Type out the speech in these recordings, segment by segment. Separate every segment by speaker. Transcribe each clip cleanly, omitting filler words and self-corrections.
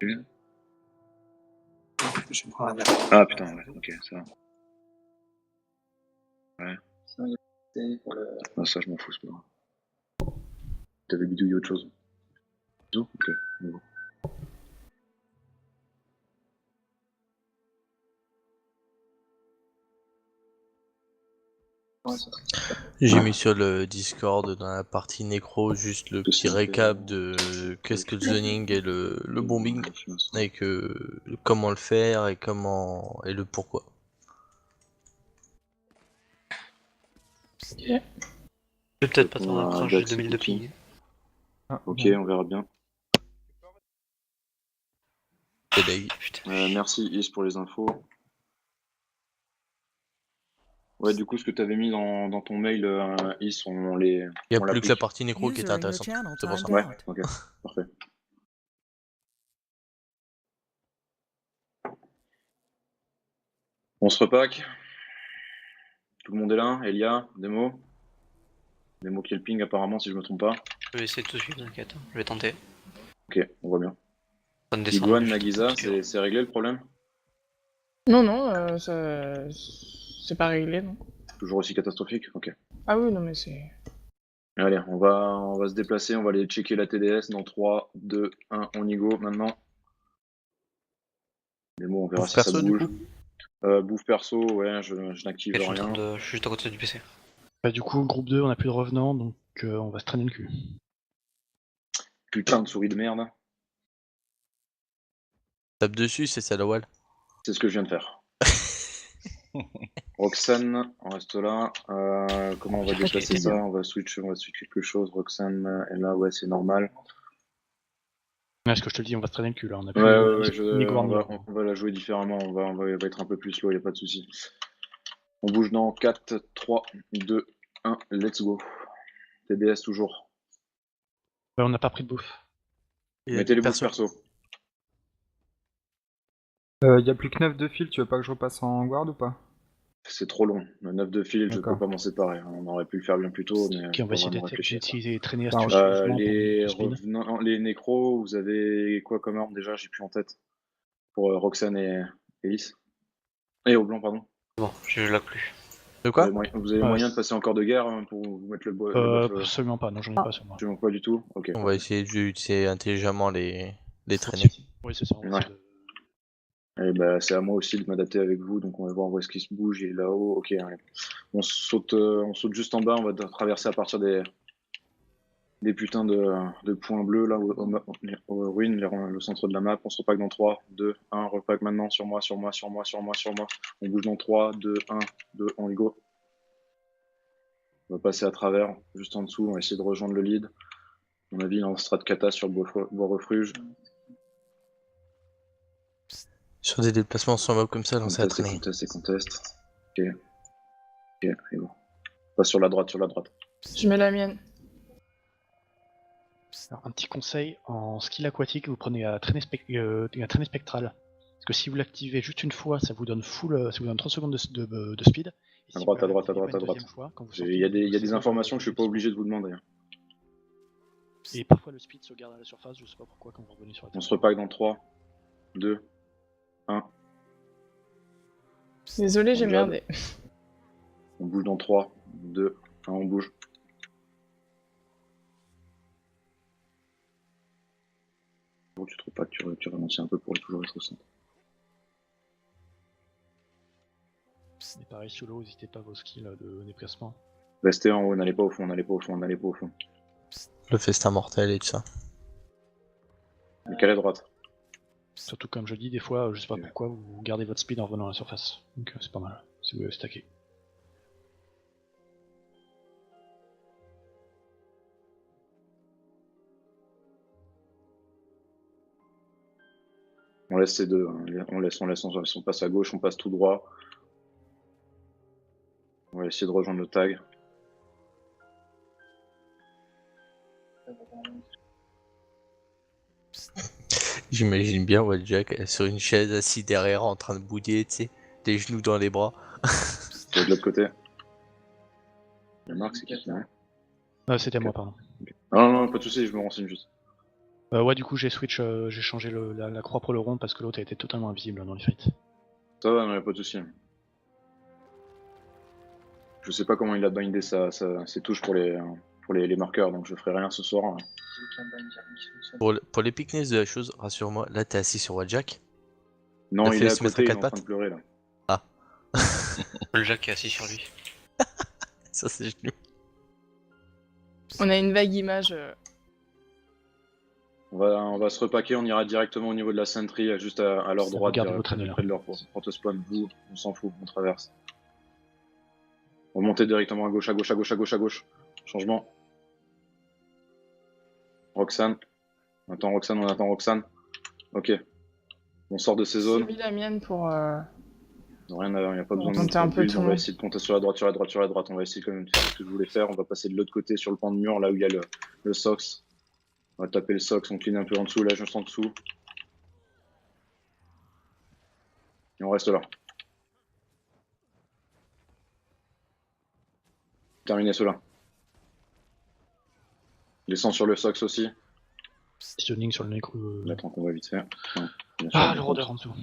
Speaker 1: Je prends la
Speaker 2: Ah putain, ouais, ok, ça va. Ouais. Ah, ça, je m'en fous, c'est pas grave. T'avais bidouillé autre chose. Ok, bon.
Speaker 3: J'ai mis sur le Discord dans la partie nécro juste le petit récap de qu'est-ce que le zoning et le bombing avec comment le faire et comment et le pourquoi.
Speaker 1: Je vais peut-être pas t'en approche de 2000 de ping.
Speaker 2: Ok, on verra bien. Merci Is pour les infos. Ouais, du coup, ce que tu avais mis dans ton mail, Is, on les.
Speaker 3: Il n'y a plus que la partie nécro qui est intéressante. C'est pour ça.
Speaker 2: Ouais, ok, parfait. On se repack. Tout le monde est là. Elia, Demo. Demo qui est le ping, apparemment, si je me trompe pas.
Speaker 1: Je vais essayer de te suivre, t'inquiète. Je vais tenter.
Speaker 2: Ok, on voit bien.
Speaker 1: Ça ne descend
Speaker 2: Iguane,
Speaker 1: pas,
Speaker 2: Nagisa, c'est réglé le problème?
Speaker 4: Non, c'est pas réglé, non.
Speaker 2: Toujours aussi catastrophique? Ok.
Speaker 4: Ah oui, non, mais c'est...
Speaker 2: Allez, on va se déplacer, on va aller checker la TDS dans 3, 2, 1, on y go maintenant. Mais bon, on verra si ça bouge. Bouffe perso, ouais, je n'active rien.
Speaker 1: Je suis juste à côté du PC.
Speaker 5: Bah, du coup, groupe 2, on a plus de revenants, donc on va se traîner le cul.
Speaker 2: Putain de souris de merde.
Speaker 3: Tape dessus, c'est ça la wall.
Speaker 2: C'est ce que je viens de faire. Roxane, on reste là. Comment on va déplacer ça? On va switch quelque chose. Roxane est là, ouais, c'est normal.
Speaker 5: Ouais, ce que je te dis, on va se traîner le cul là. On a plus
Speaker 2: on va la jouer différemment. On va être un peu plus slow, y a pas de souci. On bouge dans 4, 3, 2, 1, let's go. TDS toujours.
Speaker 5: Ouais, on n'a pas pris de bouffe.
Speaker 2: Mettez les bouffes perso.
Speaker 6: Y a plus que 9 de fil, tu veux pas que je repasse en guard ou pas?
Speaker 2: C'est trop long. Le 9 de fil, je peux pas m'en séparer. On aurait pu le faire bien plus tôt, mais.
Speaker 5: Ok, on va essayer de traîner
Speaker 2: les nécros, vous avez quoi comme arme déjà? J'ai plus en tête. Pour Roxane et Elise. Et au blanc, pardon.
Speaker 1: Bon, je la plus.
Speaker 3: De quoi?
Speaker 2: Vous avez moyen de passer encore de guerre pour vous mettre le bois?
Speaker 5: Absolument pas, non, j'en ai pas sur moi.
Speaker 2: Absolument pas du tout? Ok.
Speaker 3: On va essayer d'utiliser intelligemment les traîner.
Speaker 5: Oui, c'est ça.
Speaker 2: Et bah, c'est à moi aussi de m'adapter avec vous, donc on va voir où est-ce qu'il se bouge. Il est là-haut. Ok, allez. On saute juste en bas, on va traverser à partir des putains de points bleus là aux ruines, le centre de la map. On se repack dans 3, 2, 1, repack maintenant sur moi. On bouge dans 3, 2, 1, 2, on y go. On va passer à travers, juste en dessous, on va essayer de rejoindre le lead. À mon avis, il est en strat kata sur le bois refuge.
Speaker 3: Sur des déplacements sans mob comme ça, on s'est entraîné.
Speaker 2: Conteste. Ok, et bon. Passe sur la droite.
Speaker 4: Je mets la mienne.
Speaker 5: Alors, un petit conseil, en skill aquatique, vous prenez la traînée spectrale. Parce que si vous l'activez juste une fois, ça vous donne 30 secondes de speed.
Speaker 2: À droite. Il y a des informations que je suis pas obligé de vous demander.
Speaker 5: Et parfois le speed se garde à la surface, je sais pas pourquoi quand vous revenez sur la terre.
Speaker 2: On se repack dans 3, 2, 1.
Speaker 4: Désolé, j'ai merdé.
Speaker 2: On bouge dans 3, 2, 1, on bouge. Bon, tu trouves pas que tu ralentis un peu pour toujours être au centre.
Speaker 5: Et pareil, solo, n'hésitez pas vos skills de déplacement.
Speaker 2: Restez en haut, n'allez pas au fond.
Speaker 3: Le festin mortel et tout ça.
Speaker 2: Décalez à droite.
Speaker 5: Surtout comme je dis, des fois, je sais pas pourquoi, vous gardez votre speed en revenant à la surface. Donc c'est pas mal, si vous voulez stacker.
Speaker 2: On laisse ces deux, hein. On passe à gauche, on passe tout droit. On va essayer de rejoindre le tag.
Speaker 3: J'imagine bien Walljack sur une chaise assis derrière en train de bouder, tu sais, les genoux dans les bras.
Speaker 2: De l'autre côté. La marque, c'est qui?
Speaker 5: C'était moi, pardon.
Speaker 2: Non, pas de soucis, je me renseigne juste.
Speaker 5: Ouais, du coup, j'ai switch, j'ai changé la croix pour le rond parce que l'autre a été totalement invisible dans les fights.
Speaker 2: Ça va, non, y'a pas de soucis. Je sais pas comment il a bindé ses touches pour les marqueurs, donc je ferai rien ce soir. Hein.
Speaker 3: Pour l'épicness de la chose, rassure-moi, là t'es assis sur Wajak.
Speaker 2: Non,
Speaker 3: T'as
Speaker 2: il
Speaker 3: fait
Speaker 2: est à
Speaker 3: se mettre
Speaker 2: côté,
Speaker 3: à
Speaker 2: il est
Speaker 3: quatre
Speaker 2: en train de pleurer là.
Speaker 1: Le Jack est assis sur lui.
Speaker 3: Ça c'est génial.
Speaker 4: On a une vague image.
Speaker 2: On va se repaquer, on ira directement au niveau de la sentry, juste à leur droite,
Speaker 5: Regardez
Speaker 2: direct,
Speaker 5: votre ennemi, là.
Speaker 2: près de leur porte-spawn. Vous, on s'en fout, on traverse. On va monter directement à gauche, à gauche, à gauche, à gauche, à gauche. Changement. Roxane. On attend Roxane, on attend Roxane. Ok. On sort de ces
Speaker 4: J'ai
Speaker 2: zones.
Speaker 4: mis la mienne pour.
Speaker 2: Rien à, il n'y a pas besoin de
Speaker 4: Tenter un peu
Speaker 2: build,
Speaker 4: tout
Speaker 2: on
Speaker 4: le
Speaker 2: va
Speaker 4: monde.
Speaker 2: essayer de compter sur la droite, sur la droite, sur la droite. On va essayer quand même de faire ce que je voulais faire. On va passer de l'autre côté sur le pan de mur, là où il y a le Sox. On va taper le Sox, on clean un peu en dessous, là juste en dessous. Et on reste là. Terminé cela. Descends sur le Sox aussi.
Speaker 5: Positioning sur le nécro.
Speaker 2: Attends qu'on va vite faire. Bien sûr,
Speaker 5: Ah, le rôdeur en dessous.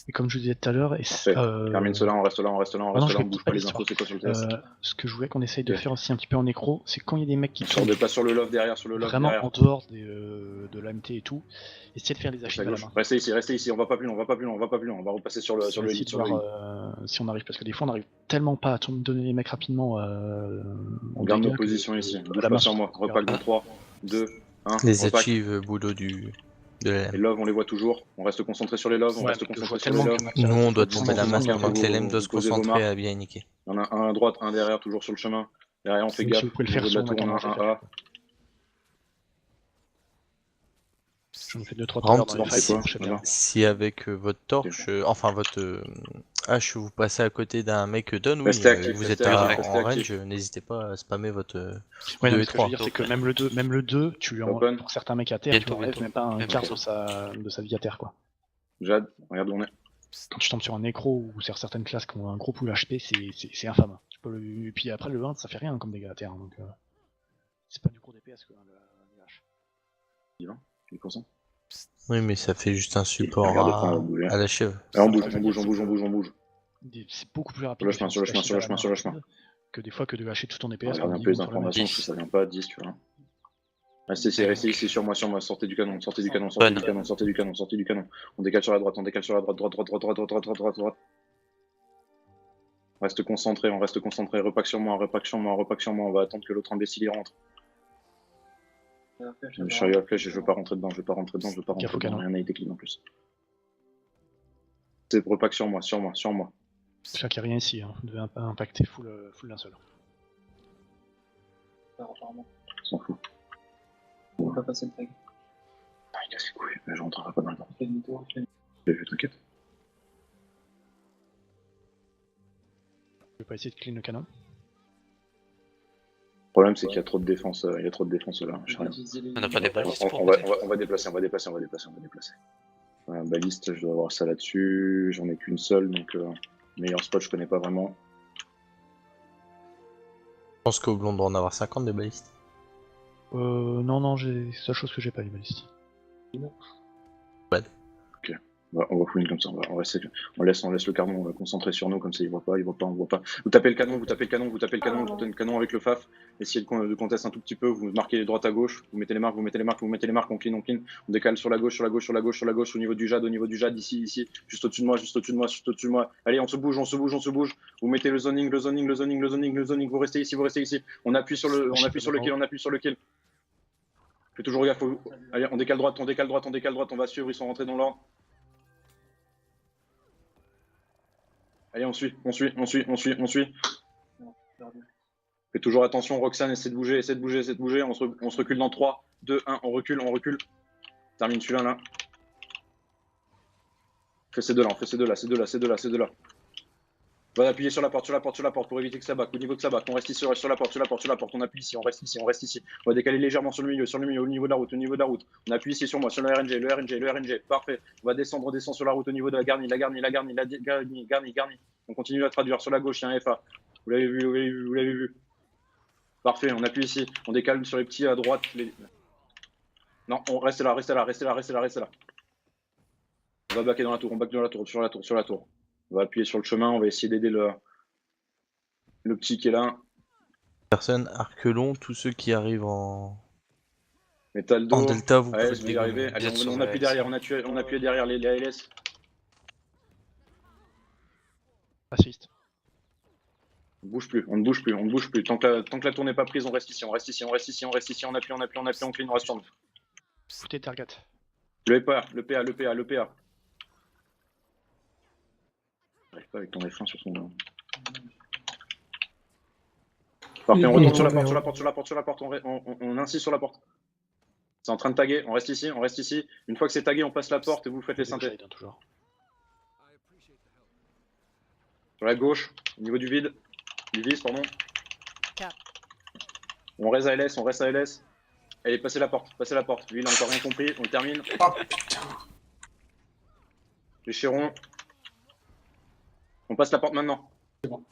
Speaker 5: Et comme je vous disais tout à l'heure,
Speaker 2: Parfait. Termine cela, on reste là, on reste là, on
Speaker 5: Ah non,
Speaker 2: reste
Speaker 5: je
Speaker 2: là, on
Speaker 5: fais
Speaker 2: bouge
Speaker 5: pas
Speaker 2: pas les
Speaker 5: l'histoire.
Speaker 2: infos, c'est quoi sur le TS.
Speaker 5: Ce que je voulais qu'on essaye de
Speaker 2: Ok.
Speaker 5: faire aussi un petit peu en nécro, c'est quand il y a des mecs qui
Speaker 2: On sort
Speaker 5: tombent
Speaker 2: de pas sur le love derrière, sur le love
Speaker 5: vraiment
Speaker 2: derrière.
Speaker 5: en dehors de l'AMT et tout, essayez de faire les archives à la main.
Speaker 2: Restez ici, on va pas plus loin, on va pas plus loin, on va pas plus loin, on va repasser sur le
Speaker 5: Essayer
Speaker 2: lead,
Speaker 5: de
Speaker 2: sur le lead.
Speaker 5: voir si on arrive, parce que des fois on arrive tellement pas à donner les mecs rapidement.
Speaker 2: On garde nos positions ici, bouge pas sur moi, repack dans 3, 2, 1,
Speaker 3: Les
Speaker 2: repack.
Speaker 3: achieves boulot de la
Speaker 2: Les loves, on les voit toujours, on reste concentré sur les loves, on
Speaker 5: Ouais,
Speaker 2: reste
Speaker 5: mais je
Speaker 2: concentré
Speaker 5: vois
Speaker 2: sur les
Speaker 5: tellement
Speaker 2: loves.
Speaker 5: qu'il y en a qui
Speaker 3: Nous on
Speaker 5: restent
Speaker 3: doit
Speaker 5: sur
Speaker 3: tomber la masse
Speaker 2: Vous-
Speaker 3: pendant que les LM
Speaker 2: vous
Speaker 3: doivent se
Speaker 2: posez vos
Speaker 3: concentrer
Speaker 2: marques.
Speaker 3: à bien niquer.
Speaker 2: Il y en a un à droite, un derrière, toujours sur le chemin. Derrière, on fait
Speaker 5: Donc,
Speaker 2: gaffe,
Speaker 5: si vous pouvez le
Speaker 2: au
Speaker 5: faire
Speaker 2: niveau de la
Speaker 5: sur
Speaker 2: tour, on a
Speaker 5: moi,
Speaker 2: un A.
Speaker 5: J'en ai fait 2-3
Speaker 3: Par
Speaker 5: tout à l'heure
Speaker 3: contre,
Speaker 5: dans les
Speaker 2: c'est
Speaker 5: fights, ça
Speaker 2: quoi
Speaker 5: marchait bien.
Speaker 2: Voilà.
Speaker 3: Si avec votre torche, enfin votre hache, vous passez à côté d'un mec down, oui,
Speaker 2: Restez actif,
Speaker 3: vous
Speaker 2: restez
Speaker 3: êtes
Speaker 2: actif,
Speaker 3: en
Speaker 2: restez actif.
Speaker 3: range, n'hésitez pas à spammer votre
Speaker 5: Ouais,
Speaker 3: 2
Speaker 5: non,
Speaker 3: et
Speaker 5: ce que je
Speaker 3: 3.
Speaker 5: veux dire, c'est que même le 2, tu lui
Speaker 2: Open.
Speaker 5: pour certains mecs à terre,
Speaker 1: Bientôt,
Speaker 5: tu enlèves
Speaker 1: bientôt.
Speaker 5: même pas un
Speaker 1: Même
Speaker 5: quart
Speaker 1: pas.
Speaker 5: de sa vie à terre, quoi.
Speaker 2: Jade, regarde où on est.
Speaker 5: Quand tu tombes sur un nécro ou sur certaines classes qui ont un gros pool HP, c'est infâme. Et puis après, le 1, ça fait rien comme dégâts à terre, donc c'est pas du gros DPS, quoi, le H.
Speaker 2: Il est conscient.
Speaker 3: Oui, mais ça fait juste un support
Speaker 2: Regarde, on va bouger.
Speaker 3: à la chèvre.
Speaker 2: Alors, on bouge.
Speaker 5: C'est beaucoup plus rapide
Speaker 2: Sur le chemin,
Speaker 5: de
Speaker 2: sur le
Speaker 5: faire
Speaker 2: chemin,
Speaker 5: des
Speaker 2: sur le
Speaker 5: archives
Speaker 2: chemin,
Speaker 5: à la main que des fois que de hacher tout ton DPS.
Speaker 2: Regardez
Speaker 5: comme
Speaker 2: un
Speaker 5: dit,
Speaker 2: peu les
Speaker 5: contre le
Speaker 2: informations,
Speaker 5: mec.
Speaker 2: si ça vient pas à 10, tu vois. Restez ici, sur moi, sortez du canon, sortez du canon, sortez du canon, sortez du canon, sortez du canon. On décale sur la droite, droite. On reste concentré, repack sur moi, on va attendre que l'autre imbécile y rentre. Je suis arrivé à flèche et je veux pas rentrer dedans, rien n'a été clean en plus. C'est repack sur moi.
Speaker 5: J'espère qu'il n'y a rien ici, hein. Vous devez impacter full d'un seul.
Speaker 2: On s'en fout. On va pas passer le tag. Ah, il casse les couilles, je rentrerai pas dans le temps. J'ai vu, t'inquiète.
Speaker 5: Je vais pas essayer de clean le canon.
Speaker 2: Le problème, c'est qu'il y a trop de défense, là. Je sais rien.
Speaker 1: On n'a pas des balistes pour
Speaker 2: On va déplacer. Voilà, baliste, je dois avoir ça là-dessus. J'en ai qu'une seule, donc meilleur spot, je connais pas vraiment.
Speaker 3: Je pense qu'au blond doit en avoir 50 des balistes.
Speaker 5: Non, c'est la seule chose que j'ai pas, les balistes.
Speaker 2: On va fouiner comme ça, on laisse le canon concentré sur nous, comme ça il voit pas. Vous tapez le canon avec le FAF, essayez de contester un tout petit peu, vous marquez les droites à gauche, vous mettez les marques, on clean, on décale sur la gauche, au niveau du jade, ici, juste au-dessus de moi. Allez, on se bouge, vous mettez le zoning, vous restez ici, on appuie sur le kill. Fais toujours gaffe, allez, on décale droite, on va suivre, ils sont rentrés dans l'ordre. Allez, on suit. Fais toujours attention, Roxane, essaie de bouger. On se recule dans 3, 2, 1, on recule. Termine celui-là, là. Fais ces deux là. Va appuyer sur la porte pour éviter que ça back. Au niveau de ça back, on reste ici sur la porte, on appuie ici, on reste ici. On va décaler légèrement sur le milieu, au niveau de la route. On appuie ici sur moi, sur le RNG, parfait. On va descendre, on descend sur la route au niveau de la garnie. On continue à traduire sur la gauche, il y a un FA. Vous l'avez vu. Parfait, on appuie ici. On décale sur les petits à droite. Non, on reste là, restez là, restez là, restez là, restez là. On va backer dans la tour, on back dans la tour, sur la tour, sur la tour. On va appuyer sur le chemin, on va essayer d'aider le petit qui est là.
Speaker 3: Personne, arc long, tous ceux qui arrivent en
Speaker 2: Metaldo,
Speaker 3: delta, vous
Speaker 2: AS,
Speaker 3: pouvez
Speaker 2: vous y arrivez.
Speaker 1: Vous
Speaker 2: Allez,
Speaker 1: êtes sur
Speaker 2: on appuie
Speaker 1: AS.
Speaker 2: derrière, on appuie derrière les ALS.
Speaker 5: Assiste.
Speaker 2: On ne bouge plus, on ne bouge plus, on ne bouge plus. Tant que la tour n'est pas prise, on reste ici, on reste ici, on reste ici, on reste ici, on appuie, on appuie, on appuie, on clean, on reste sur nous.
Speaker 5: Foutez target.
Speaker 2: Le PA, le PA, le PA, le PA. J'arrive pas avec ton F1 sur son... Parfait, on retourne sur la porte, sur la porte, sur la porte, sur la porte, on insiste sur la porte. C'est en train de taguer, on reste ici, on reste ici. Une fois que c'est tagué, on passe la porte et vous faites les synthés.
Speaker 5: Toujours.
Speaker 2: Sur la gauche, au niveau du vide, du vis, pardon.
Speaker 4: Cap.
Speaker 2: On reste à LS, on reste à LS. Allez, passez la porte, passez la porte. Lui, il a encore rien compris, on le termine.
Speaker 7: Oh putain.
Speaker 2: Les chérons. On passe la porte maintenant.
Speaker 7: C'est bon.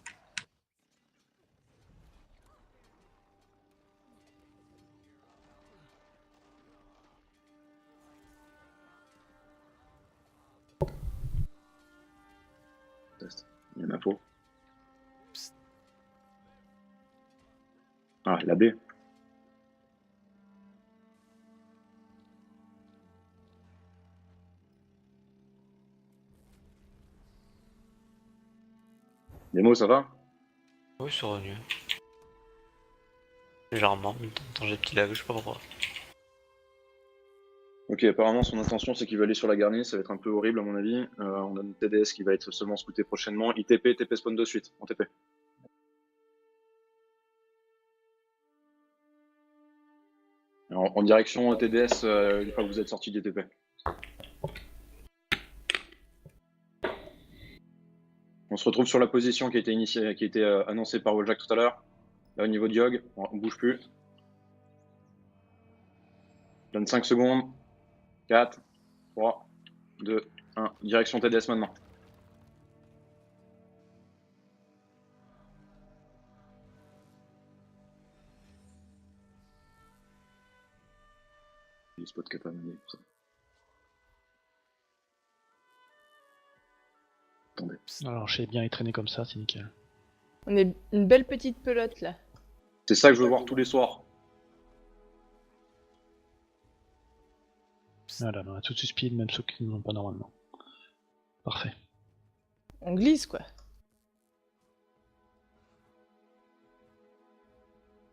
Speaker 2: Il y en a pour. Ah, la B. Nemo, ça va?
Speaker 1: Oui, c'est revenu. Légèrement, mais tant j'ai petit lag, je sais pas pourquoi.
Speaker 2: Ok, apparemment son intention c'est qu'il va aller sur la garnie, ça va être un peu horrible à mon avis. On a notre TDS qui va être seulement scouté prochainement. ITP, TP spawn de suite, en TP. En direction TDS une fois que vous êtes sorti du TP. On se retrouve sur la position qui a été initiée, qui a été annoncée par Walljack tout à l'heure. Là au niveau de Yogg, on bouge plus. Je donne 5 secondes. 4, 3, 2, 1. Direction TDS maintenant. Les spots capables de ça. Attendez.
Speaker 5: Alors, je sais bien y traîner comme ça, c'est nickel.
Speaker 4: On est une belle petite pelote là.
Speaker 2: C'est ça que je veux voir tous les soirs.
Speaker 5: Voilà, on a tout de speed, même ceux qui n'ont pas normalement. Parfait.
Speaker 4: On glisse quoi.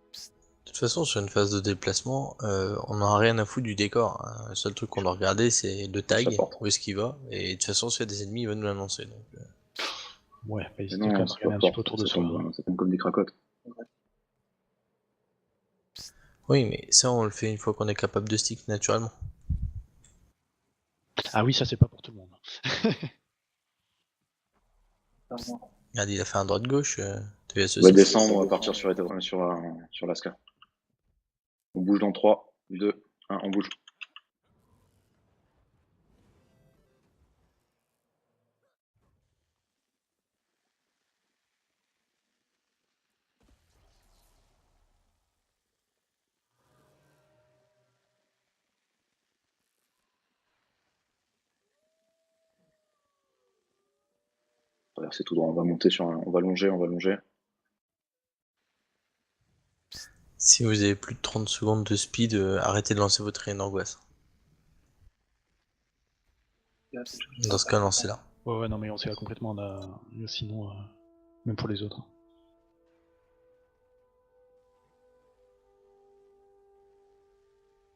Speaker 3: De toute façon, sur une phase de déplacement, on n'a rien à foutre du décor. Hein. Le seul truc qu'on doit regarder, c'est le tag,
Speaker 2: Ça porte.
Speaker 3: où est-ce qu'il va. Et de toute façon, s'il y a des ennemis, il va nous l'annoncer. Donc,
Speaker 5: Ouais, bah,
Speaker 2: Mais
Speaker 5: n'hésitez quand même à
Speaker 2: c'est
Speaker 5: regarder un
Speaker 2: pas
Speaker 5: petit peu autour de
Speaker 2: ça
Speaker 5: soi.
Speaker 2: tombe, ça tombe comme des cracottes.
Speaker 3: Oui, mais ça, on le fait une fois qu'on est capable de stick naturellement.
Speaker 5: Ah oui, ça c'est pas pour tout le monde.
Speaker 3: Regarde, il a fait un droite-gauche.
Speaker 2: On va descendre, on va partir sur l'Asca. On bouge dans 3, 2, 1, on bouge. Traverser tout droit, on va monter sur on va longer, on va longer.
Speaker 3: Si vous avez plus de 30 secondes de speed, arrêtez de lancer votre rayon d'angoisse. Dans ce cas, lancez-la.
Speaker 5: Ouais, non, mais on s'est là complètement là. Sinon, même pour les autres.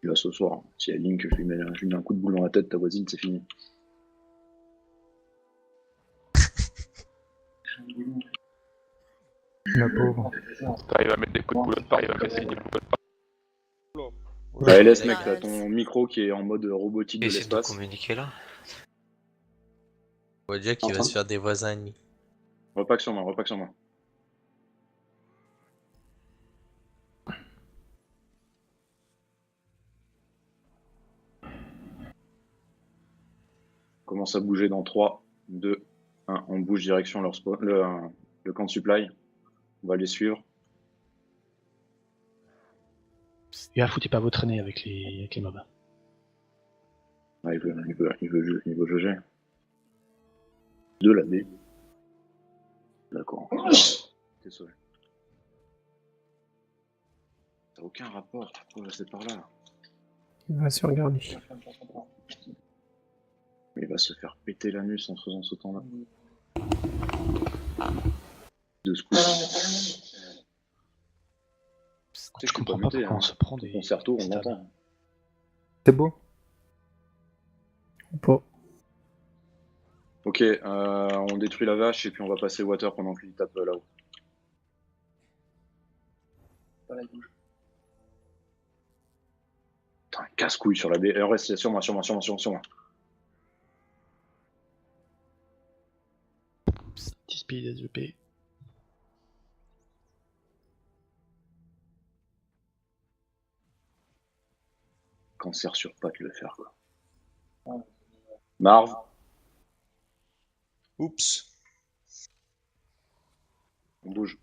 Speaker 2: Là ce soir, si elle Link, je lui mets un coup de boule dans la tête, ta voisine, c'est fini.
Speaker 6: La pauvre.
Speaker 8: T'arrives à mettre des coups de boulot, t'arrives à casser des boulot.
Speaker 2: Bah, LS, mec, t'as ton micro qui est en mode robotique de
Speaker 1: Essayez de
Speaker 2: l'espace.
Speaker 1: communiquer là.
Speaker 3: On voit déjà qu'il va se faire des voisins ennemis.
Speaker 2: Repack sur moi, repack sur moi. On commence à bouger dans 3, 2, 1. On bouge direction leur le camp de supply. On va les suivre.
Speaker 5: Et foutez pas votre nez avec les mobs.
Speaker 2: Ah, il veut juger. De la B. D'accord. T'es sauvé. T'as aucun rapport, pourquoi passer par là?
Speaker 7: Il va se regarder.
Speaker 2: Il va se faire péter l'anus en faisant ce temps-là. De ce coup.
Speaker 5: Je comprends pas pourquoi on se prend des...
Speaker 2: Concerto, on
Speaker 5: stabs.
Speaker 2: l'entend.
Speaker 6: C'est beau.
Speaker 7: Ou pas.
Speaker 2: Ok, on détruit la vache et puis on va passer water pendant qu'il tape là-haut. Putain, casse-couille sur la B. Reste sur moi.
Speaker 5: Petit speed SVP.
Speaker 2: Cancer sur patte le faire quoi. Marv,
Speaker 3: Oups.
Speaker 2: on bouge.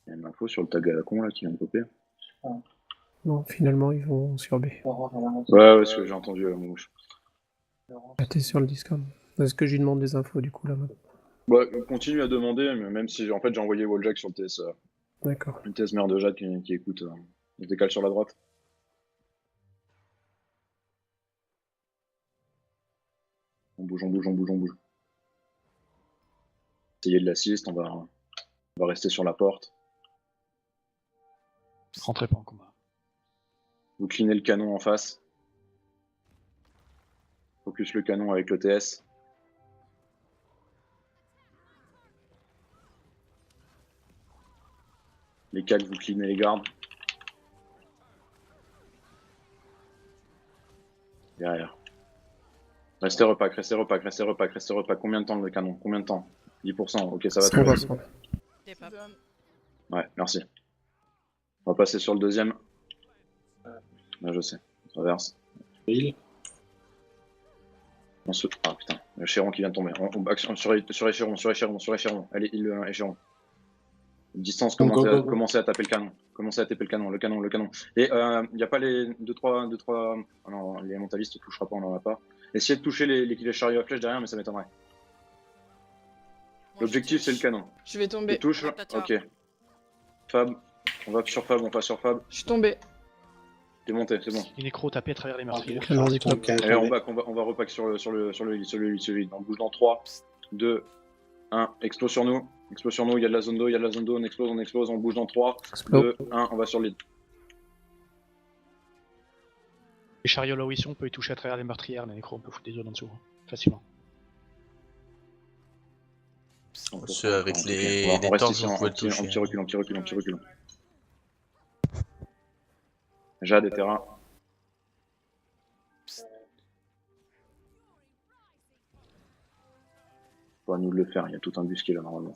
Speaker 2: Il y a une info sur le tag à la con là qui vient de popper.
Speaker 7: Non, finalement, ils vont sur B.
Speaker 2: Ouais, ce que j'ai entendu à mouche.
Speaker 7: Ah, t'es sur le Discord. Est-ce que je lui demande des infos du coup là maintenant?
Speaker 2: Bah, continue à demander, mais même si en fait j'ai envoyé Walljack sur le TS,
Speaker 7: D'accord.
Speaker 2: le TS mère de Jade qui écoute. Il se décale sur la droite. On bouge. Essayez de l'assist, on va rester sur la porte.
Speaker 5: Rentrez pas en combat.
Speaker 2: Vous clinez le canon en face. Focus le canon avec le TS. Les calques, vous clinez les gardes. Derrière. Restez repack. Combien de temps le canon? Combien de temps? 10%, ok, ça va très bien.
Speaker 7: 100%.
Speaker 2: Ouais, merci. On va passer sur le deuxième. Là, je sais. On traverse. On se... Ah putain, le Chéron qui vient de tomber. Action sur Écheron. Allez, Écheron. Distance, commencez à taper le canon. Le canon. Et il n'y a pas les 2-3... Ah non, les mentalistes ne touchera pas, on n'en a pas. Essayez de toucher les chariots à flèche derrière, mais ça m'étonnerait. L'objectif, c'est le canon.
Speaker 4: Je vais tomber.
Speaker 2: Tu touches, ok. Fab, on va sur Fab,
Speaker 4: Je suis tombé.
Speaker 2: T'es monté, c'est bon.
Speaker 5: Les nécros tapés à travers les meurtriers.
Speaker 7: Canon Cyclope.
Speaker 2: Allez, on va repack sur le lit. On bouge dans 3, 2, 1, explose sur nous, il y a de la zone d'eau, on explose, on bouge dans 3,
Speaker 7: Explose.
Speaker 2: 2, 1, on va sur le lit.
Speaker 5: Les chariots là où ils sont, on peut les toucher à travers les meurtrières, les nécros, on peut foutre des zones en dessous, hein, facilement.
Speaker 3: Ceux avec
Speaker 2: Ok,
Speaker 3: les
Speaker 2: on reste
Speaker 3: torches,
Speaker 2: ici
Speaker 3: on
Speaker 2: en
Speaker 3: peut le
Speaker 2: petit
Speaker 3: toucher.
Speaker 2: recul. Jade et Terra. Faut à nous de le faire, il y a tout un bus qui est là normalement.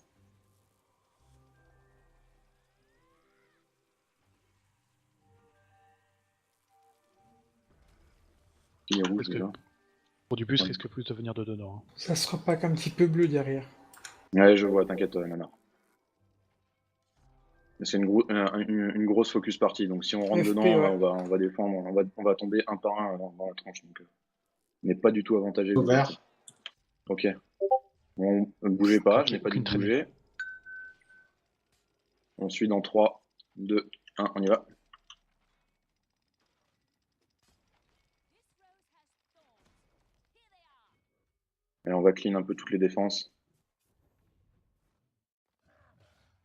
Speaker 2: Il est rouge
Speaker 5: Parce que-
Speaker 2: déjà.
Speaker 5: Pour du bus, risque plus de venir de dedans. Hein.
Speaker 9: Ça sera pas qu'un petit peu bleu derrière.
Speaker 2: Ouais, je vois, t'inquiète, Nana. C'est une grosse focus partie, donc si on rentre
Speaker 9: FP,
Speaker 2: dedans,
Speaker 9: ouais.
Speaker 2: on va défendre, on va tomber un par un dans la tranche. Donc, on n'est pas du tout avantagé.
Speaker 10: Ouvert.
Speaker 2: Ok. Bon, ne bougez pas,
Speaker 5: Ok,
Speaker 2: je n'ai pas dit de
Speaker 5: très bien.
Speaker 2: bouger. On suit dans 3, 2, 1, on y va. Et on va clean un peu toutes les défenses.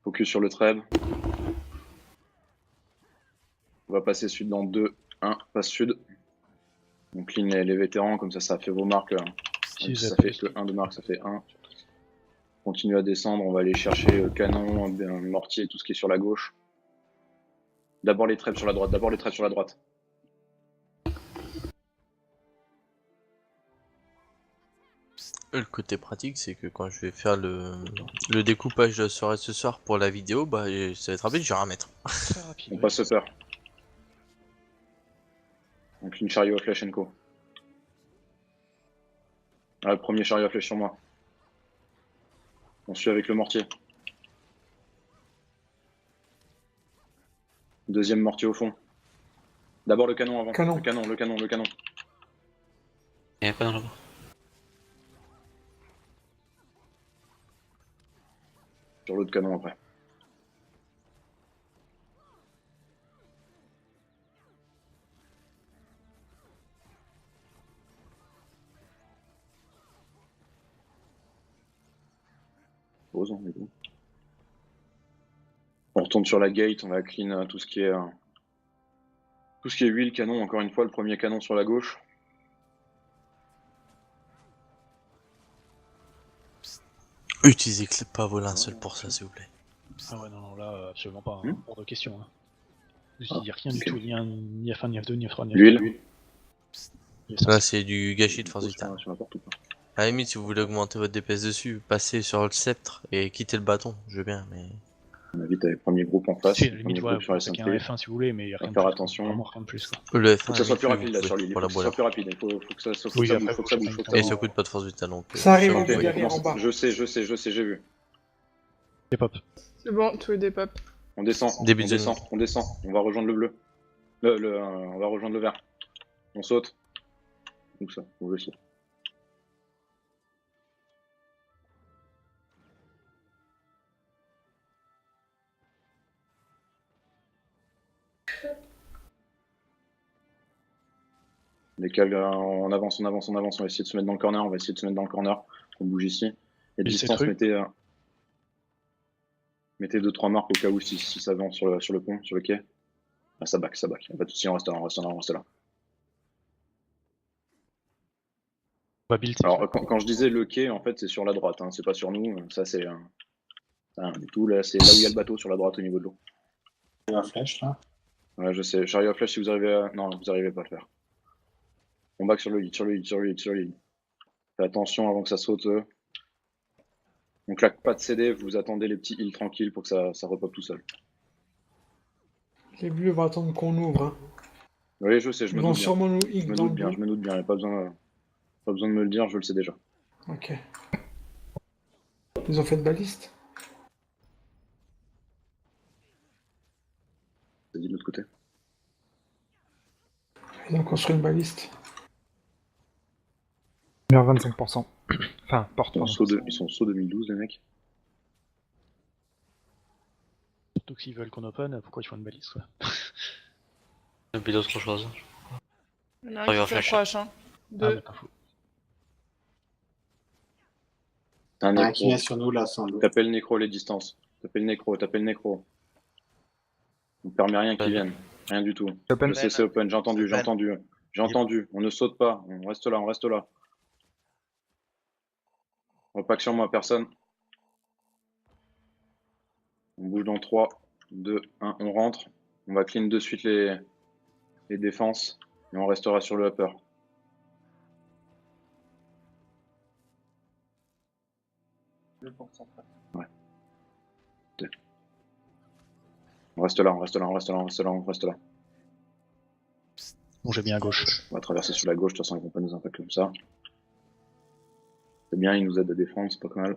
Speaker 2: Focus sur le trève. On va passer sud dans 2, 1, passe sud. On clean les vétérans, comme ça fait vos marques.
Speaker 5: Si
Speaker 2: Ça
Speaker 5: vous
Speaker 2: fait que 1 de marque, ça fait 1. Continue à descendre, on va aller chercher canon, mortier, tout ce qui est sur la gauche. D'abord les trèves sur la droite,
Speaker 3: Le côté pratique, c'est que quand je vais faire le découpage de la soirée ce soir pour la vidéo, bah ça va être rapide, je vais remettre.
Speaker 5: Très rapide.
Speaker 2: On
Speaker 5: ouais.
Speaker 2: passe peur. Donc une chariot à flèche Enco. Ah, le premier chariot à flèche sur moi. On suit avec le mortier. Deuxième mortier au fond. D'abord le canon avant.
Speaker 9: Canon.
Speaker 2: Le canon.
Speaker 1: Y'a pas dans là-bas.
Speaker 2: Sur l'autre canon après. Pause, on est bon. On retourne sur la gate, on va clean tout ce qui est huile, canon, encore une fois, le premier canon sur la gauche.
Speaker 3: Utilisez pas vos linceuls pour ça, s'il vous plaît.
Speaker 5: Ah ouais, non, là, absolument pas.
Speaker 2: Hmm.
Speaker 5: Hors de question. Hein. Il
Speaker 2: Ah,
Speaker 5: n'y a rien du
Speaker 2: ok.
Speaker 5: tout, ni F1, ni F2, ni F3, ni F4.
Speaker 2: L'huile.
Speaker 3: Là, c'est du gâchis de force
Speaker 2: Pause
Speaker 3: vitale.
Speaker 2: sur la porte ou pas?
Speaker 3: À la limite, si vous voulez augmenter votre DPS dessus, passez sur le sceptre et quittez le bâton, je veux bien, mais...
Speaker 2: On invite avec le premier groupe en face,
Speaker 5: Si, à
Speaker 2: le
Speaker 5: la
Speaker 2: premier
Speaker 5: limite,
Speaker 2: groupe
Speaker 5: ouais,
Speaker 2: sur la
Speaker 5: c'est qu'il y a
Speaker 2: SMT.
Speaker 5: un F1 si vous voulez, mais il n'y a rien de
Speaker 2: Faire
Speaker 5: plus.
Speaker 2: attention.
Speaker 5: Vraiment rien de plus, quoi.
Speaker 3: Le F1,
Speaker 2: Faut que ça soit plus
Speaker 3: oui,
Speaker 2: rapide là
Speaker 3: vous
Speaker 2: sur
Speaker 3: pouvez
Speaker 2: l'île, il
Speaker 3: pour
Speaker 2: faut
Speaker 3: la
Speaker 2: que ça soit
Speaker 3: boiler.
Speaker 2: plus rapide, il faut que ça
Speaker 5: Oui, après,
Speaker 2: faut que ça bouge, faut que ça
Speaker 3: Et
Speaker 2: bouge.
Speaker 3: ça coûte pas de force vitale, donc...
Speaker 9: Ça arrive,
Speaker 3: vous
Speaker 9: on est
Speaker 3: voyez.
Speaker 9: derrière en bas.
Speaker 2: Je sais, j'ai vu.
Speaker 5: C'est pop.
Speaker 4: C'est bon, tout est des pop.
Speaker 2: On descend,
Speaker 3: Début
Speaker 2: on
Speaker 3: de
Speaker 2: descend, on descend. On va rejoindre le bleu. On va rejoindre le vert. On saute. Où ça? Où le saut? Décale, on avance, on va essayer de se mettre dans le corner, on bouge ici. Et
Speaker 5: Et
Speaker 2: distance,
Speaker 5: c'est
Speaker 2: mettez 2-3 marques au cas où si ça avance sur le pont, sur le quai. Ah, ça back. Pas de soucis, on reste là.
Speaker 5: On va build.
Speaker 2: Alors, quand je disais le quai, en fait, c'est sur la droite, hein, c'est pas sur nous. Ça, c'est du tout. Là, c'est là où il y a le bateau, sur la droite, au niveau de l'eau.
Speaker 10: La flèche là.
Speaker 2: Ouais, je sais. J'arrive à flash si vous arrivez à. Non, vous arrivez pas à le faire. On back sur le lead. Faites attention avant que ça saute. On claque pas de CD, vous attendez les petits heals tranquilles pour que ça repop tout seul.
Speaker 9: Les bleus vont attendre qu'on ouvre. Hein.
Speaker 2: Oui, je sais, je
Speaker 9: Ils
Speaker 2: me
Speaker 9: vont
Speaker 2: doute bien.
Speaker 9: sûrement nous
Speaker 2: Je
Speaker 9: hic
Speaker 2: me
Speaker 9: dans le
Speaker 2: doute bien,
Speaker 9: bleu.
Speaker 2: y a pas besoin de me le dire, je le sais déjà.
Speaker 9: Ok. Ils ont fait de baliste.
Speaker 2: C'est dit de l'autre côté.
Speaker 9: Ils ont construit une baliste.
Speaker 6: Vers 25%. Enfin, porte.
Speaker 2: Ils sont saut 2012, les mecs.
Speaker 5: Surtout que s'ils veulent qu'on open, pourquoi ils font une balise, quoi.
Speaker 1: Et puis d'autres choses.
Speaker 4: Il y en a un
Speaker 1: Arrive à
Speaker 4: qui
Speaker 1: flash.
Speaker 4: s'approche, hein.
Speaker 5: Ah,
Speaker 4: Deux.
Speaker 5: mais pas fou.
Speaker 2: Un
Speaker 10: Un qui
Speaker 2: nécro.
Speaker 10: vient sur nous là sans doute.
Speaker 2: Tapez le nécro, les distances. Tapez le nécro. On permet rien qu'ils viennent. Rien du tout.
Speaker 6: Open.
Speaker 2: Je sais, c'est open, j'ai entendu. On ne saute pas, on reste là. On va pas que sur moi, personne. On bouge dans 3, 2, 1, on rentre. On va clean de suite les défenses. Et on restera sur le upper. Ouais. On reste là.
Speaker 5: Bon, j'ai bien à gauche.
Speaker 2: On va traverser sur la gauche, de toute façon ils vont pas nous impacter comme ça. C'est bien, ils nous aident à défendre, c'est pas mal.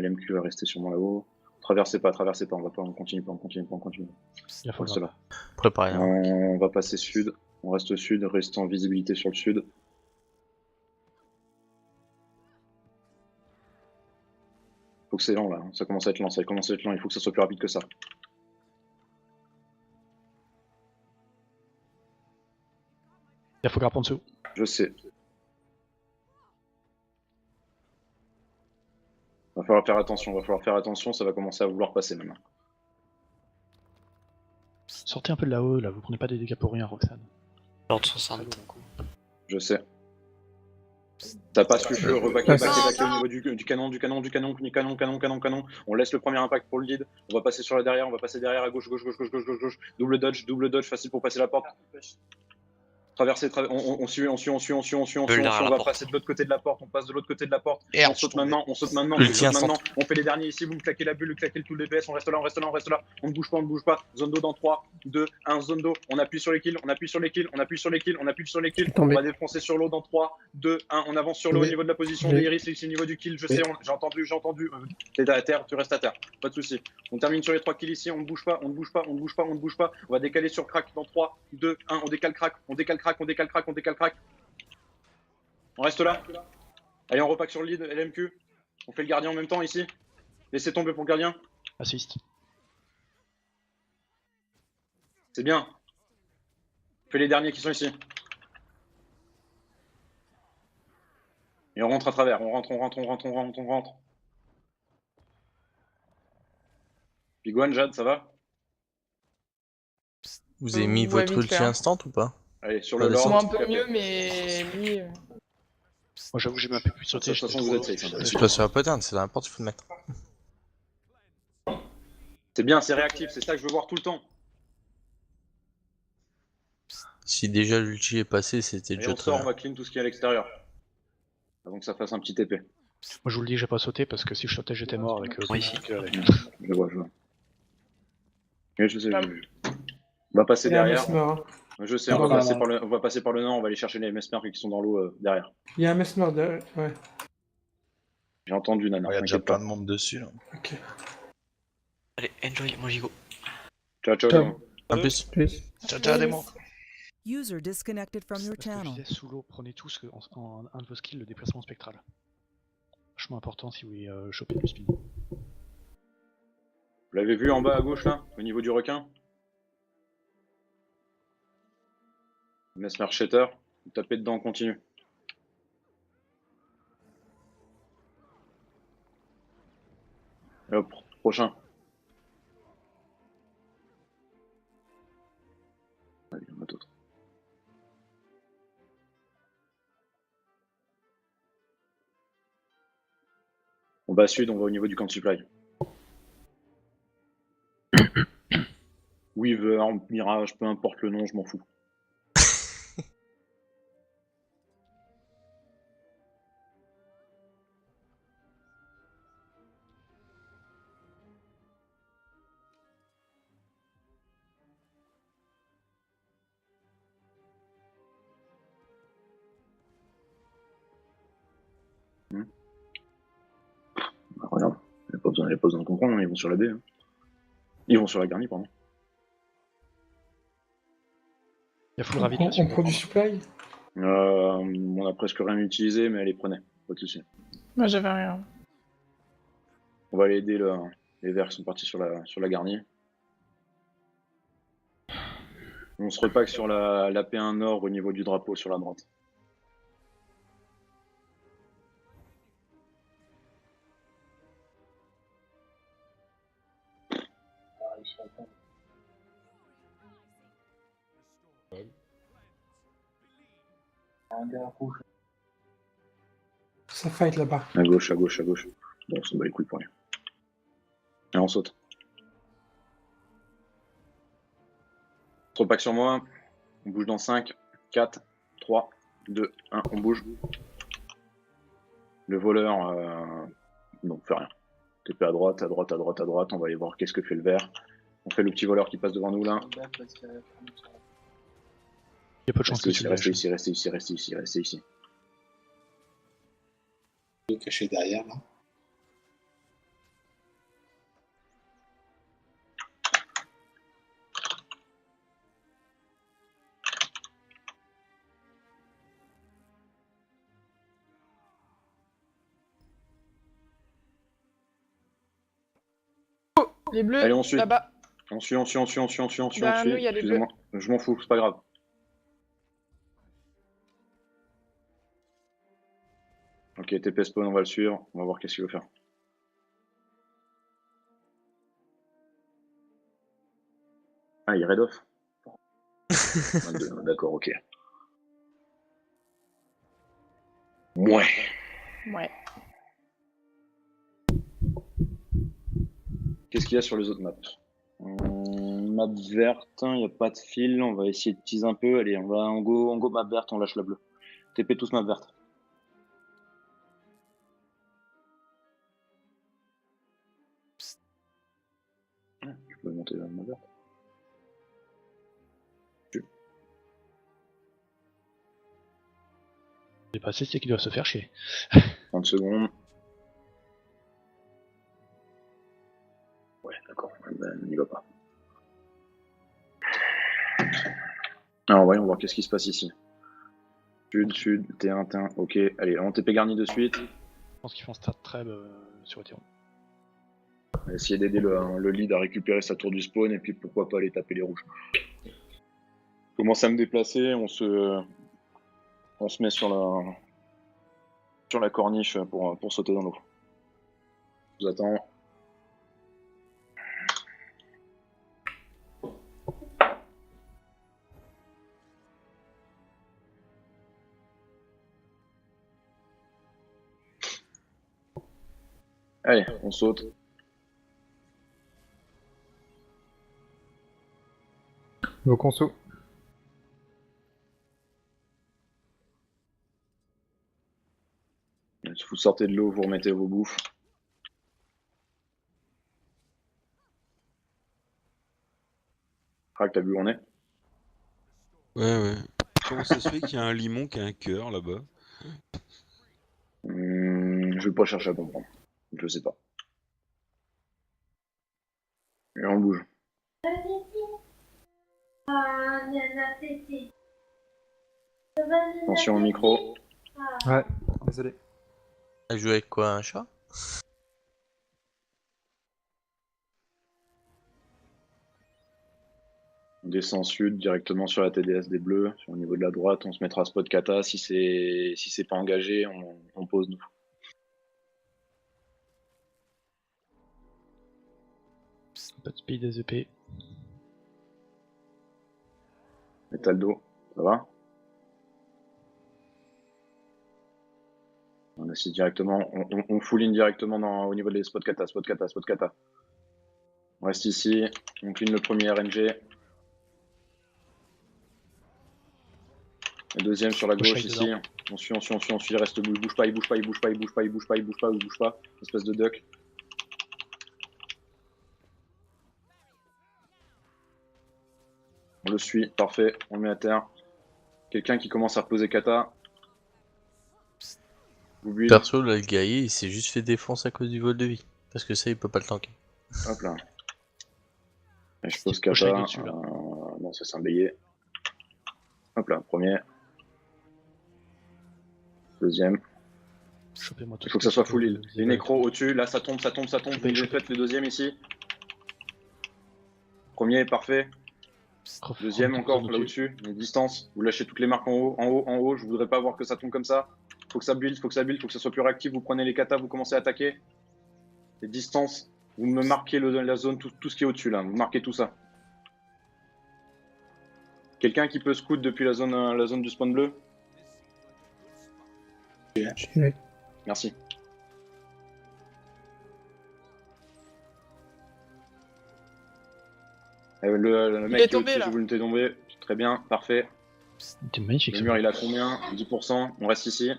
Speaker 2: LMQ va rester sûrement là-haut. Traversez pas, on continue.
Speaker 5: Il
Speaker 2: On reste là.
Speaker 3: Préparez. Hein.
Speaker 2: On va passer sud, on reste sud, reste en visibilité sur le sud. Faut que c'est lent là, ça commence à être lent, il faut que ça soit plus rapide que ça.
Speaker 5: Il faut grimper en dessous.
Speaker 2: Je sais. Va falloir faire attention, ça va commencer à vouloir passer maintenant.
Speaker 5: Sortez un peu de là-haut, là, vous prenez pas des dégâts pour rien, Roxane.
Speaker 1: Ordre 60.
Speaker 2: Je sais. Ça passe Fufu, rebaquer au niveau du canon. On laisse le premier impact pour le lead. On va passer sur la derrière, à gauche. Double dodge, facile pour passer la porte. Traverser, on suit, on
Speaker 1: Bulle derrière la
Speaker 2: va
Speaker 1: porte.
Speaker 2: passer de l'autre côté de la porte, on passe de l'autre côté de la porte,
Speaker 3: Merde,
Speaker 2: on saute
Speaker 3: je suis
Speaker 2: maintenant, on saute maintenant,
Speaker 3: Le
Speaker 2: on saute
Speaker 3: tien,
Speaker 2: maintenant,
Speaker 3: centre.
Speaker 2: on fait les derniers ici, vous me claquez la bulle, claquez tout le DPS, on reste là, on ne bouge pas, zone d'eau dans 3, 2, 1, zone d'eau, on appuie sur les kills, on appuie sur les kills, on va défoncer sur l'eau dans 3, 2, 1, on avance sur l'eau au niveau de la position des Iris, ici au niveau du kill, je sais, j'ai entendu, t'es à terre, tu restes à terre, pas de soucis. On termine sur les 3 kills ici, on ne bouge pas, on va décaler sur crack dans 3, 2, 1, on décale crack. On reste là. Allez, on repack sur le lead, LMQ. On fait le gardien en même temps ici. Laissez tomber pour le gardien.
Speaker 5: Assist.
Speaker 2: C'est bien. On fait les derniers qui sont ici. Et on rentre à travers. On rentre. Piguan, Jade, ça va?
Speaker 3: Vous avez mis
Speaker 4: Ouais,
Speaker 3: votre
Speaker 4: vite
Speaker 3: ulti
Speaker 4: fait, hein.
Speaker 3: instant ou pas?
Speaker 2: Allez, sur
Speaker 3: Pas
Speaker 2: le
Speaker 3: de
Speaker 2: lord.
Speaker 4: Moi un peu mieux, mais lui.
Speaker 5: Moi j'avoue, j'ai même pas pu sauter.
Speaker 2: De toute façon, vous êtes safe.
Speaker 3: C'est pas sur la pattern, c'est n'importe il faut le mettre.
Speaker 2: C'est bien, c'est réactif. C'est ça que je veux voir tout le temps.
Speaker 3: Si déjà l'ulti est passé, c'était
Speaker 2: Et
Speaker 3: déjà
Speaker 2: on
Speaker 3: très
Speaker 2: sort, on
Speaker 3: bien.
Speaker 2: va clean tout ce qui est à l'extérieur. Avant que ça fasse un petit épée.
Speaker 5: Moi je vous le dis, j'ai pas sauté parce que si je sautais, j'étais mort avec.
Speaker 1: Moi ici.
Speaker 2: Je vois. Oui, je sais. On va passer
Speaker 9: Il y a un
Speaker 2: derrière.
Speaker 9: mesmer. Hein.
Speaker 2: Je sais, on va passer par le nord, on va aller chercher les mesmers qui sont dans l'eau derrière.
Speaker 9: Il y a un mesmer derrière. Ouais.
Speaker 2: J'ai entendu, Nana.
Speaker 11: Il y a déjà
Speaker 2: t'inquiète
Speaker 11: plein
Speaker 2: pas.
Speaker 11: de monde dessus là.
Speaker 9: Ok.
Speaker 1: Allez, enjoy, moi j'y go.
Speaker 2: Ciao.
Speaker 3: Un plus.
Speaker 7: Plus.
Speaker 11: Ciao, démon.
Speaker 12: User disconnected from your
Speaker 5: Parce que je
Speaker 12: channel.
Speaker 5: disais, sous l'eau, prenez tous en un de vos skills le déplacement spectral. Vachement important si vous voulez choper du speed.
Speaker 2: Vous l'avez vu en bas à gauche là, au niveau du requin? Mesmer Shatter, vous tapez dedans, on continue. Et hop, prochain. Allez, il y en a d'autres. On va à sud, on va au niveau du camp de supply. Weaver, Mirage, peu importe le nom, je m'en fous. Bah, regarde, il n'y a pas besoin de comprendre, hein, ils vont sur la B. Hein. Ils vont sur la garnie, pardon.
Speaker 5: Il y a full ravit là. si
Speaker 9: On
Speaker 5: vous
Speaker 9: prend
Speaker 5: voulez
Speaker 9: du supply.
Speaker 2: On a presque rien utilisé, mais elle les prenait, pas de soucis.
Speaker 4: Moi j'avais rien.
Speaker 2: On va aller aider les verts qui sont partis sur la garnie. On se repack sur la P1 nord au niveau du drapeau sur la droite.
Speaker 9: Ça fight là-bas.
Speaker 2: À gauche. Bon, on s'en bat les couilles pour rien. Et on saute. On se repack sur moi. On bouge dans 5, 4, 3, 2, 1, on bouge. Le voleur, non, fait rien. TP à droite, on va aller voir qu'est-ce que fait le vert. On fait le petit voleur qui passe devant nous là.
Speaker 5: Il y a peu de chance que tu
Speaker 2: Restez ici.
Speaker 10: Je vais cacher derrière là.
Speaker 4: Les bleus,
Speaker 2: Allez, on suit.
Speaker 4: là-bas.
Speaker 2: On suit.
Speaker 4: Derrière nous, il y a les bleus.
Speaker 2: Excusez-moi, je m'en fous, c'est pas grave. Ok, TP spawn, on va le suivre. On va voir qu'est-ce qu'il veut faire. Ah, il raid off. 22, d'accord, ok. Ouais.
Speaker 4: Ouais.
Speaker 2: Qu'est-ce qu'il y a sur les autres maps? Map verte, il n'y a pas de fil, on va essayer de tease un peu. Allez, on go map verte, on lâche la bleue. TP tous map verte. Je peux monter la map verte.
Speaker 5: Les passés, c'est qu'ils doivent se faire chier.
Speaker 2: 30 secondes. Ouais, d'accord, on n'y va pas. Alors, voyons voir qu'est-ce qui se passe ici. Sud, T1, ok. Allez, on TP garni de suite.
Speaker 5: Je pense qu'ils font start treb sur Ethereum.
Speaker 2: On va essayer d'aider le lead à récupérer sa tour du spawn et puis pourquoi pas aller taper les rouges. Je commence à me déplacer, on se met sur la corniche pour sauter dans l'eau. Je vous attends. Allez, on saute.
Speaker 6: Vos conso.
Speaker 2: Vous sortez de l'eau, vous remettez vos bouffes. Crac, t'as vu où on est?
Speaker 11: Ouais. Comment ça se fait qu'il y a un limon qui a un cœur là-bas?
Speaker 2: Je vais pas chercher à comprendre. Je sais pas. Et on bouge. Attention au micro.
Speaker 6: Ouais, désolé.
Speaker 3: Elle joue avec quoi, un chat?
Speaker 2: On descend sud directement sur la TDS des bleus. Sur le niveau de la droite, on se mettra spot kata. Si c'est pas engagé, on pose nous.
Speaker 5: Pas de speed des EP.
Speaker 2: Metaldo, ça va? On assiste directement, on full in directement au niveau des spot kata. On reste ici, on clean le premier RNG. Le deuxième sur la gauche ici. On suit, reste bouge pas, il bouge pas. Espèce de duck. On le suit, parfait, on le met à terre. Quelqu'un qui commence à reposer kata.
Speaker 3: Perso, là, le guerrier, il s'est juste fait défonce à cause du vol de vie. Parce que ça, il peut pas le tanker.
Speaker 2: Hop là. Et je pose kata. Non, ça c'est un bélier. Hop là, premier. Deuxième. Il faut que ça soit full heal. Les nécros au-dessus, là ça tombe. J'ai fait le deuxième ici. Premier, parfait. Deuxième encore là au-dessus. Les distances. Vous lâchez toutes les marques en haut. Je voudrais pas voir que ça tombe comme ça. Faut que ça build, faut que ça soit plus réactif. Vous prenez les katas, vous commencez à attaquer. Les distances. Vous me marquez la zone, tout ce qui est au-dessus là. Vous marquez tout ça. Quelqu'un qui peut scout depuis la zone du spawn bleu? Merci. Le mec qui est tombé, je vous le tombé. Très bien, parfait.
Speaker 5: C'était magnifique.
Speaker 2: Le mur il a combien? 10%, on reste ici.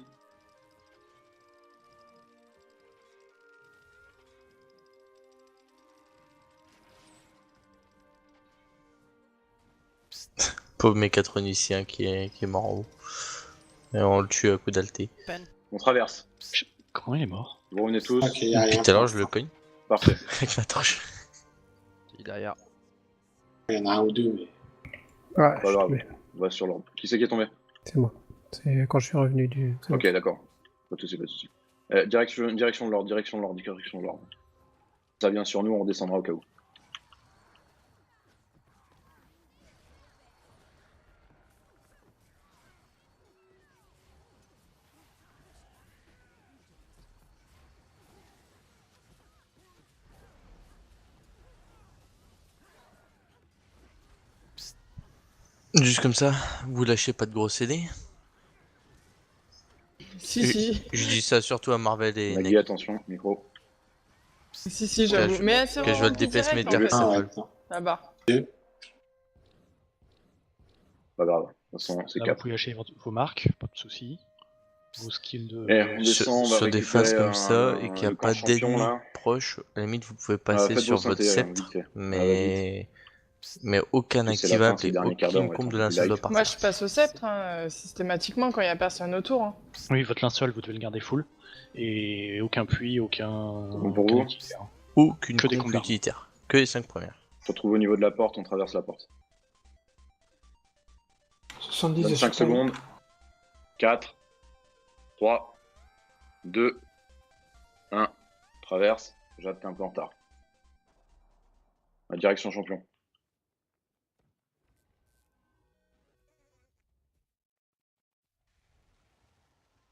Speaker 3: Pauvre mécatronicien qui est mort en haut. Et on le tue à coup d'alté.
Speaker 2: On traverse.
Speaker 5: Comment il est mort?
Speaker 2: Vous revenez tous.
Speaker 3: Depuis tout à l'heure, je le cogne.
Speaker 2: Parfait.
Speaker 3: Avec ma torche.
Speaker 11: Il est derrière.
Speaker 10: Il y en a un ou deux, mais.
Speaker 7: Ouais,
Speaker 2: pas grave. On va sur l'ordre. Qui c'est qui est tombé?
Speaker 7: C'est moi. C'est quand je suis revenu du.
Speaker 2: Ok, d'accord. Pas de soucis. Direction de l'ordre. Ça vient sur nous, on redescendra au cas où.
Speaker 3: Juste comme ça, vous lâchez pas de gros CD?
Speaker 4: Si.
Speaker 3: Je dis ça surtout à Marvel et
Speaker 2: Nagui, attention, micro.
Speaker 4: Si, j'avoue. Mais c'est
Speaker 3: que je vois le DPS meter.
Speaker 4: Là-bas.
Speaker 2: Pas grave. De toute façon, c'est
Speaker 5: Là, vous
Speaker 2: 4.
Speaker 5: pouvez lâcher vos marques, pas de soucis. Vos skills de.
Speaker 2: On descend, on va
Speaker 3: sur des phases
Speaker 2: récupérer
Speaker 3: comme ça et qu'il n'y a
Speaker 2: le camp
Speaker 3: pas
Speaker 2: champion,
Speaker 3: d'ennemis
Speaker 2: là.
Speaker 3: proches, à la limite vous pouvez passer
Speaker 2: Faites
Speaker 3: sur
Speaker 2: vos
Speaker 3: votre
Speaker 2: synthés,
Speaker 3: sceptre,
Speaker 2: vite fait.
Speaker 3: mais aucun
Speaker 2: Puis c'est la fin,
Speaker 3: activable
Speaker 2: c'est le
Speaker 3: et
Speaker 2: dernier quart d'heure,
Speaker 3: aucune
Speaker 2: on va
Speaker 3: combe
Speaker 2: être
Speaker 3: de
Speaker 2: un peu
Speaker 3: l'inseul
Speaker 2: plus
Speaker 3: doit
Speaker 2: live.
Speaker 3: partir.
Speaker 4: Moi, je passe au sceptre, systématiquement, quand il y a personne autour. Hein.
Speaker 5: Oui, votre linceul, vous devez le garder full. Et aucun puits, aucun.
Speaker 2: Bon pour
Speaker 5: aucun
Speaker 2: vous
Speaker 5: utilitaire.
Speaker 3: Aucune
Speaker 5: Que des
Speaker 3: combe
Speaker 5: comptes
Speaker 3: utilitaire, que les 5 premières.
Speaker 2: On se retrouve au niveau de la porte, on traverse la porte.
Speaker 9: 70 de
Speaker 2: 25
Speaker 9: secondes.
Speaker 2: secondes. 4, 3, 2, 1. Traverse. Jade, t'es un peu en retard. La direction champion.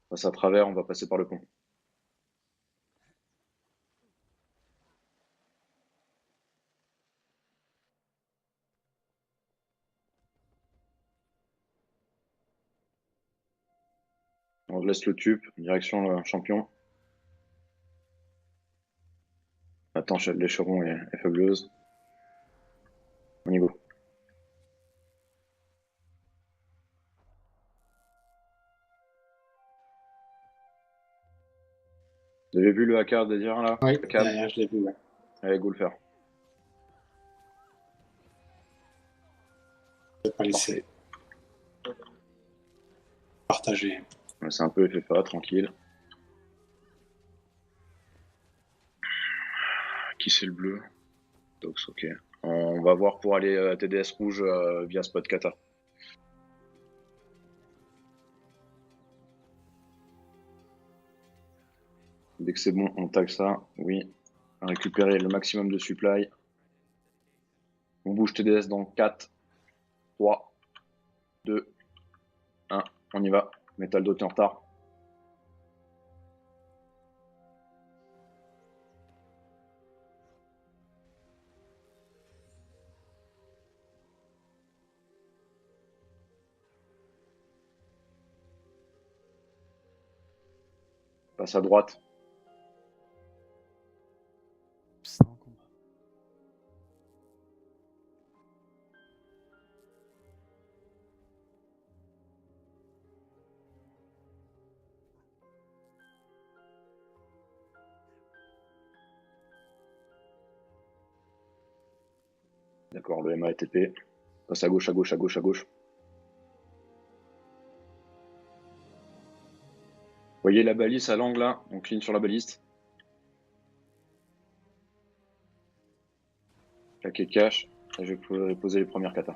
Speaker 2: On passe à travers, on va passer par le pont. On laisse le tube, direction le champion. Attends, l'écheron est fabuleuse. On y go. Vous avez vu le hacker derrière là?
Speaker 10: Oui,
Speaker 2: Hacker.
Speaker 10: derrière, je l'ai vu, ouais.
Speaker 2: Allez, go le faire.
Speaker 10: Je vais pas laisser partager.
Speaker 2: Ouais, c'est un peu FFA, tranquille. Qui c'est le bleu? Dox, ok. On va voir pour aller TDS rouge via spot kata. Dès que c'est bon, on tag ça. Oui. Récupérer le maximum de supply. On bouge TDS dans 4, 3, 2, 1. On y va. Metal Dot en retard. Passe à droite. D'accord, le MA est TP. Passe à gauche, à gauche, à gauche, à gauche. Vous voyez la balise à l'angle là? On cligne sur la baliste. Claquer cache. Et je vais poser les premières katas.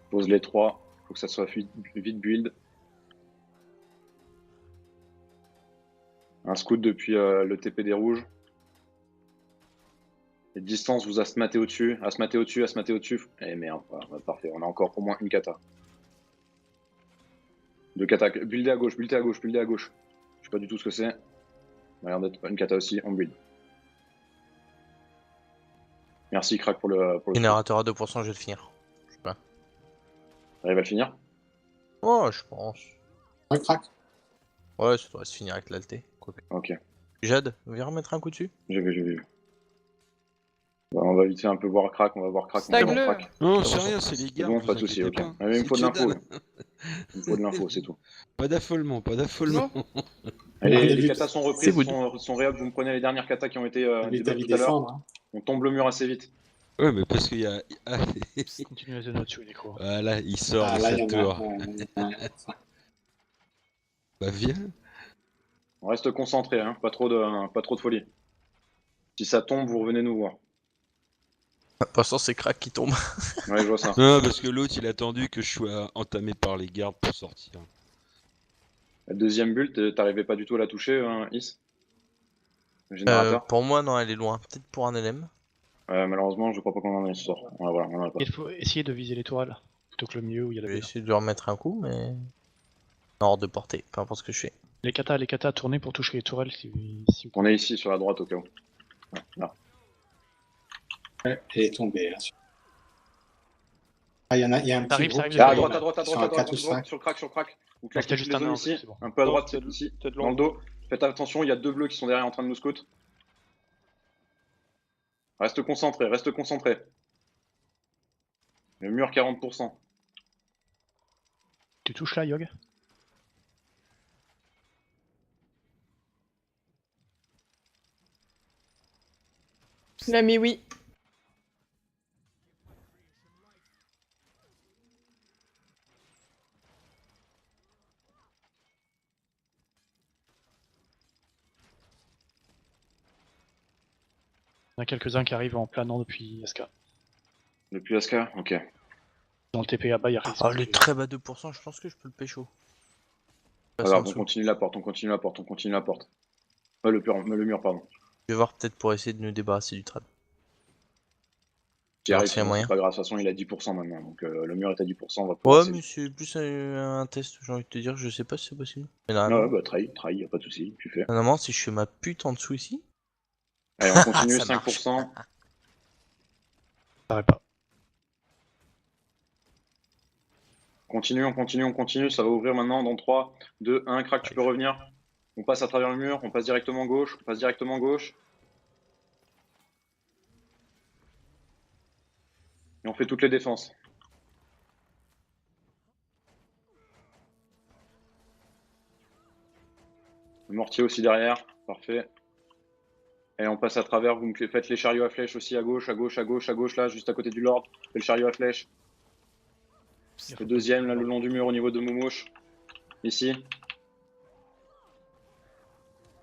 Speaker 2: Pose les 3. Faut que ça soit vite build. Un scout depuis le TP des rouges. Les distances, vous asmatez au-dessus, asmatez au-dessus, asmatez au-dessus. Eh merde, parfait, on a encore au moins une kata. 2 katas, buildez à gauche, buildez à gauche, buildez à gauche. Je sais pas du tout ce que c'est. Ça a l'air d'être une kata aussi, on build. Merci Crack pour le
Speaker 3: Générateur à 2%, je vais le finir. Je sais pas.
Speaker 2: T'arrives à le finir?
Speaker 3: Oh, je pense.
Speaker 10: Ouais, Crack.
Speaker 3: Ouais, ça devrait se finir avec l'alté.
Speaker 2: Ok.
Speaker 3: Jade, viens remettre un coup dessus.
Speaker 2: J'ai vu. Bah, on va vite fait un peu voir Crack, on va voir Crack.
Speaker 4: Stag
Speaker 2: on va
Speaker 4: bleu.
Speaker 2: voir Crack.
Speaker 11: Non, c'est rien, c'est les gars.
Speaker 2: Bon, pas de soucis, ok. Mais il me faut de l'info. Il me faut de l'info, c'est tout.
Speaker 11: Pas d'affolement, pas d'affolement.
Speaker 2: Allez, les katas sont reprises,
Speaker 3: C'est
Speaker 2: sont réhab. Vous me prenez les dernières katas qui ont été
Speaker 10: Vite à
Speaker 2: développées
Speaker 10: lui
Speaker 2: tout à l'heure.
Speaker 10: défendre. Hein.
Speaker 2: On tombe le mur assez vite.
Speaker 11: Ouais, mais parce qu'il y a. Ah,
Speaker 5: Continue à zone au-dessus, Necro.
Speaker 11: voilà, il sort
Speaker 10: Ah,
Speaker 11: de
Speaker 10: là,
Speaker 11: sa
Speaker 10: il y en
Speaker 11: tour.
Speaker 10: a. Ouais.
Speaker 11: Bah, viens.
Speaker 2: On reste concentré, hein. Pas trop de folie. Si ça tombe, vous revenez nous voir.
Speaker 3: Pour l'instant, c'est Crack qui tombe.
Speaker 2: Ouais, je vois ça.
Speaker 11: Non, parce que l'autre, il a attendu que je sois entamé par les gardes pour sortir.
Speaker 2: La deuxième bulle, t'arrivais pas du tout à la toucher, hein, Is? Le générateur?
Speaker 3: Pour moi, non, elle est loin. Peut-être pour un LM.
Speaker 2: Malheureusement, je crois pas qu'on en ait ce soir. Voilà, on en a pas.
Speaker 5: Il faut essayer de viser les tourelles, plutôt que le milieu où il y a
Speaker 3: Je
Speaker 5: la
Speaker 3: vais
Speaker 5: bulle.
Speaker 3: essayer de lui remettre un coup, mais. Hors de portée, peu importe ce que je fais.
Speaker 5: Les katas tournez pour toucher les tourelles si vous...
Speaker 2: On est ici, sur la droite, au cas où. Ouais, là.
Speaker 10: Ouais, elle est tombée. Hein. Ah, il y a un petit
Speaker 5: Ça arrive,
Speaker 10: groupe.
Speaker 5: ça arrive,
Speaker 10: qui
Speaker 2: Ah, à
Speaker 10: arrive,
Speaker 2: droite,
Speaker 10: sur un 4 ou 5.
Speaker 2: sur le crack. Vous
Speaker 5: C'était
Speaker 2: claquez
Speaker 5: juste
Speaker 2: toutes les
Speaker 5: un
Speaker 2: zones
Speaker 5: nain,
Speaker 2: ici,
Speaker 5: c'est bon.
Speaker 2: un peu à
Speaker 1: Non,
Speaker 2: droite,
Speaker 1: c'était
Speaker 2: c'est ici,
Speaker 1: c'était de
Speaker 2: dans le dos. Faites attention, il y a 2 bleus qui sont derrière en train de nous scout. Reste concentré, reste concentré. Le mur 40%.
Speaker 5: Tu touches là, Yog?
Speaker 4: Il a mis oui.
Speaker 5: Il y en a quelques-uns qui arrivent en planant depuis SK.
Speaker 2: Depuis Aska, ok.
Speaker 5: Dans le TP là-bas, il y a
Speaker 3: Ah, le très bas 2%, je pense que je peux le pécho. Passe en
Speaker 2: Alors, on
Speaker 3: dessous.
Speaker 2: continue la porte, on continue la porte, on continue la porte. Le mur, pardon.
Speaker 3: Je vais voir peut-être pour essayer de nous débarrasser du trap.
Speaker 2: J'y
Speaker 3: Alors,
Speaker 2: arrive,
Speaker 3: s'il y a
Speaker 2: c'est
Speaker 3: moyen.
Speaker 2: pas grave, de toute façon il est à 10% maintenant, donc le mur est à 10%, on va pouvoir
Speaker 3: Ouais,
Speaker 2: essayer.
Speaker 3: mais c'est plus un test, j'ai envie de te dire, je sais pas si c'est possible. Mais
Speaker 2: Ouais,
Speaker 3: normalement,
Speaker 2: bah try, y'a pas de soucis, tu fais.
Speaker 3: normalement, si je fais ma pute en dessous ici.
Speaker 2: Allez, on continue,
Speaker 3: Ça marche.
Speaker 2: 5%.
Speaker 5: Ça pas.
Speaker 2: On continue, ça va ouvrir maintenant dans 3, 2, 1, crack, tu peux revenir. On passe à travers le mur, on passe directement gauche, Et on fait toutes les défenses. Le mortier aussi derrière, parfait. Et on passe à travers, vous me faites les chariots à flèche aussi à gauche, là, juste à côté du Lord. Faites le chariot à flèche. Le deuxième, là, le long du mur au niveau de Moumouche. Ici.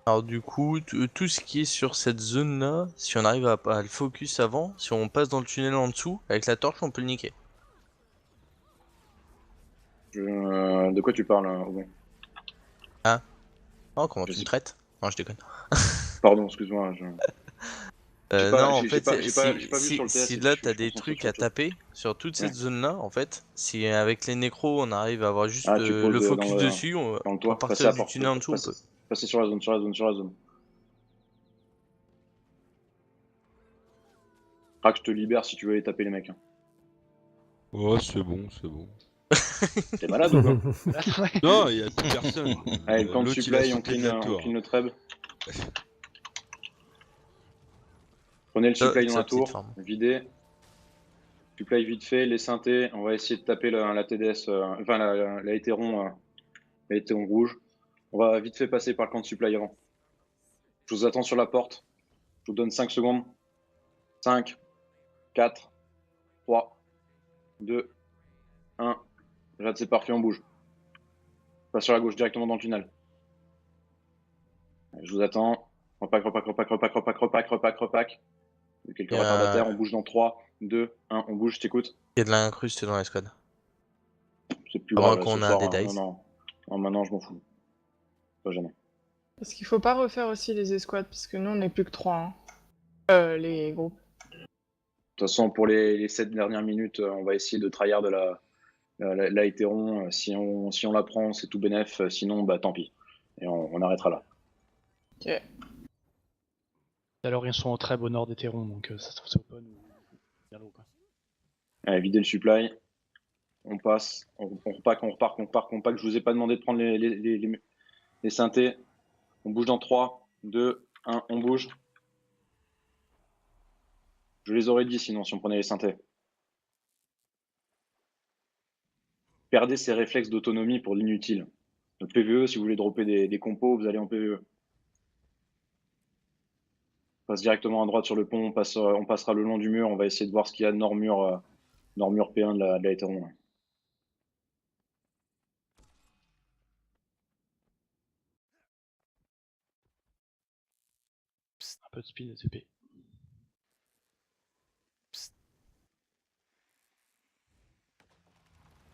Speaker 3: Alors du coup, tout ce qui est sur cette zone-là, si on arrive à le focus avant, si on passe dans le tunnel en dessous, avec la torche, on peut le niquer.
Speaker 2: De quoi tu parles, Aubin?
Speaker 3: Ah. Oh, comment tu me traites? Non, je déconne.
Speaker 2: Pardon, excuse-moi.
Speaker 3: Non, en fait,
Speaker 2: j'ai pas vu sur le TS,
Speaker 3: si
Speaker 2: et
Speaker 3: là
Speaker 2: je
Speaker 3: t'as
Speaker 2: suis
Speaker 3: des
Speaker 2: concentré
Speaker 3: trucs
Speaker 2: sur
Speaker 3: à
Speaker 2: autre chose.
Speaker 3: taper sur toute cette
Speaker 2: Ouais.
Speaker 3: zone-là, en fait, si avec les nécros on arrive à avoir juste
Speaker 2: Ah, tu poses
Speaker 3: le focus
Speaker 2: dans
Speaker 3: dessus,
Speaker 2: dans le
Speaker 3: à
Speaker 2: toit, passer
Speaker 3: partir
Speaker 2: à
Speaker 3: du
Speaker 2: porte,
Speaker 3: tunnel en dessous, on peut.
Speaker 2: passer sur la zone. Crac, je te libère si tu veux aller taper les mecs. Hein.
Speaker 11: Oh, c'est bon, c'est bon.
Speaker 2: T'es malade ou quoi?
Speaker 11: Non, il y a plus personne.
Speaker 2: Allez, le camp de
Speaker 11: L'autre, il a
Speaker 2: supply, on
Speaker 11: sauté de
Speaker 2: clean,
Speaker 11: la tour.
Speaker 2: le treb. Prenez le supply dans la
Speaker 3: petite
Speaker 2: tour,
Speaker 3: forme.
Speaker 2: videz. Supply vite fait, les synthés, on va essayer de taper la TDS, enfin la Hétéron rouge. On va vite fait passer par le camp de supply avant. Je vous attends sur la porte. Je vous donne 5 secondes. 5, 4, 3, 2, 1. Jade, c'est parfait, on bouge. Passe sur la gauche directement dans le tunnel. Je vous attends. Repack. Il y a quelques retardataires, on bouge dans 3, 2, 1, on bouge, je t'écoute.
Speaker 3: Il y a de l'incruste dans l'escouade.
Speaker 2: C'est plus
Speaker 3: À moins
Speaker 2: grave,
Speaker 3: qu'on
Speaker 2: ce
Speaker 3: a
Speaker 2: soir,
Speaker 3: des dice.
Speaker 2: non, maintenant je m'en fous. Pas jamais.
Speaker 4: Parce qu'il faut pas refaire aussi les escouades, parce que nous on est plus que 3. Hein. Les groupes.
Speaker 2: De toute façon, pour les 7 dernières minutes, on va essayer de tryhard de la Hétéron. Si on la prend, c'est tout bénef. Sinon, bah tant pis. Et on arrêtera là.
Speaker 4: Ok.
Speaker 5: Alors ils sont au très au nord des Terrons, donc ça se trouve c'est open ou bien l'eau quoi.
Speaker 2: Allez, videz le supply. On passe, on repack. Je vous ai pas demandé de prendre les synthés. On bouge dans 3, 2, 1, on bouge. Je les aurais dit sinon si on prenait les synthés. Perdez ces réflexes d'autonomie pour l'inutile. Le PVE, si vous voulez dropper des compos, vous allez en PVE. On passe directement à droite sur le pont, on passera le long du mur, on va essayer de voir ce qu'il y a de nord mur P1 de la Hétéron.
Speaker 5: Un peu de speed et TP.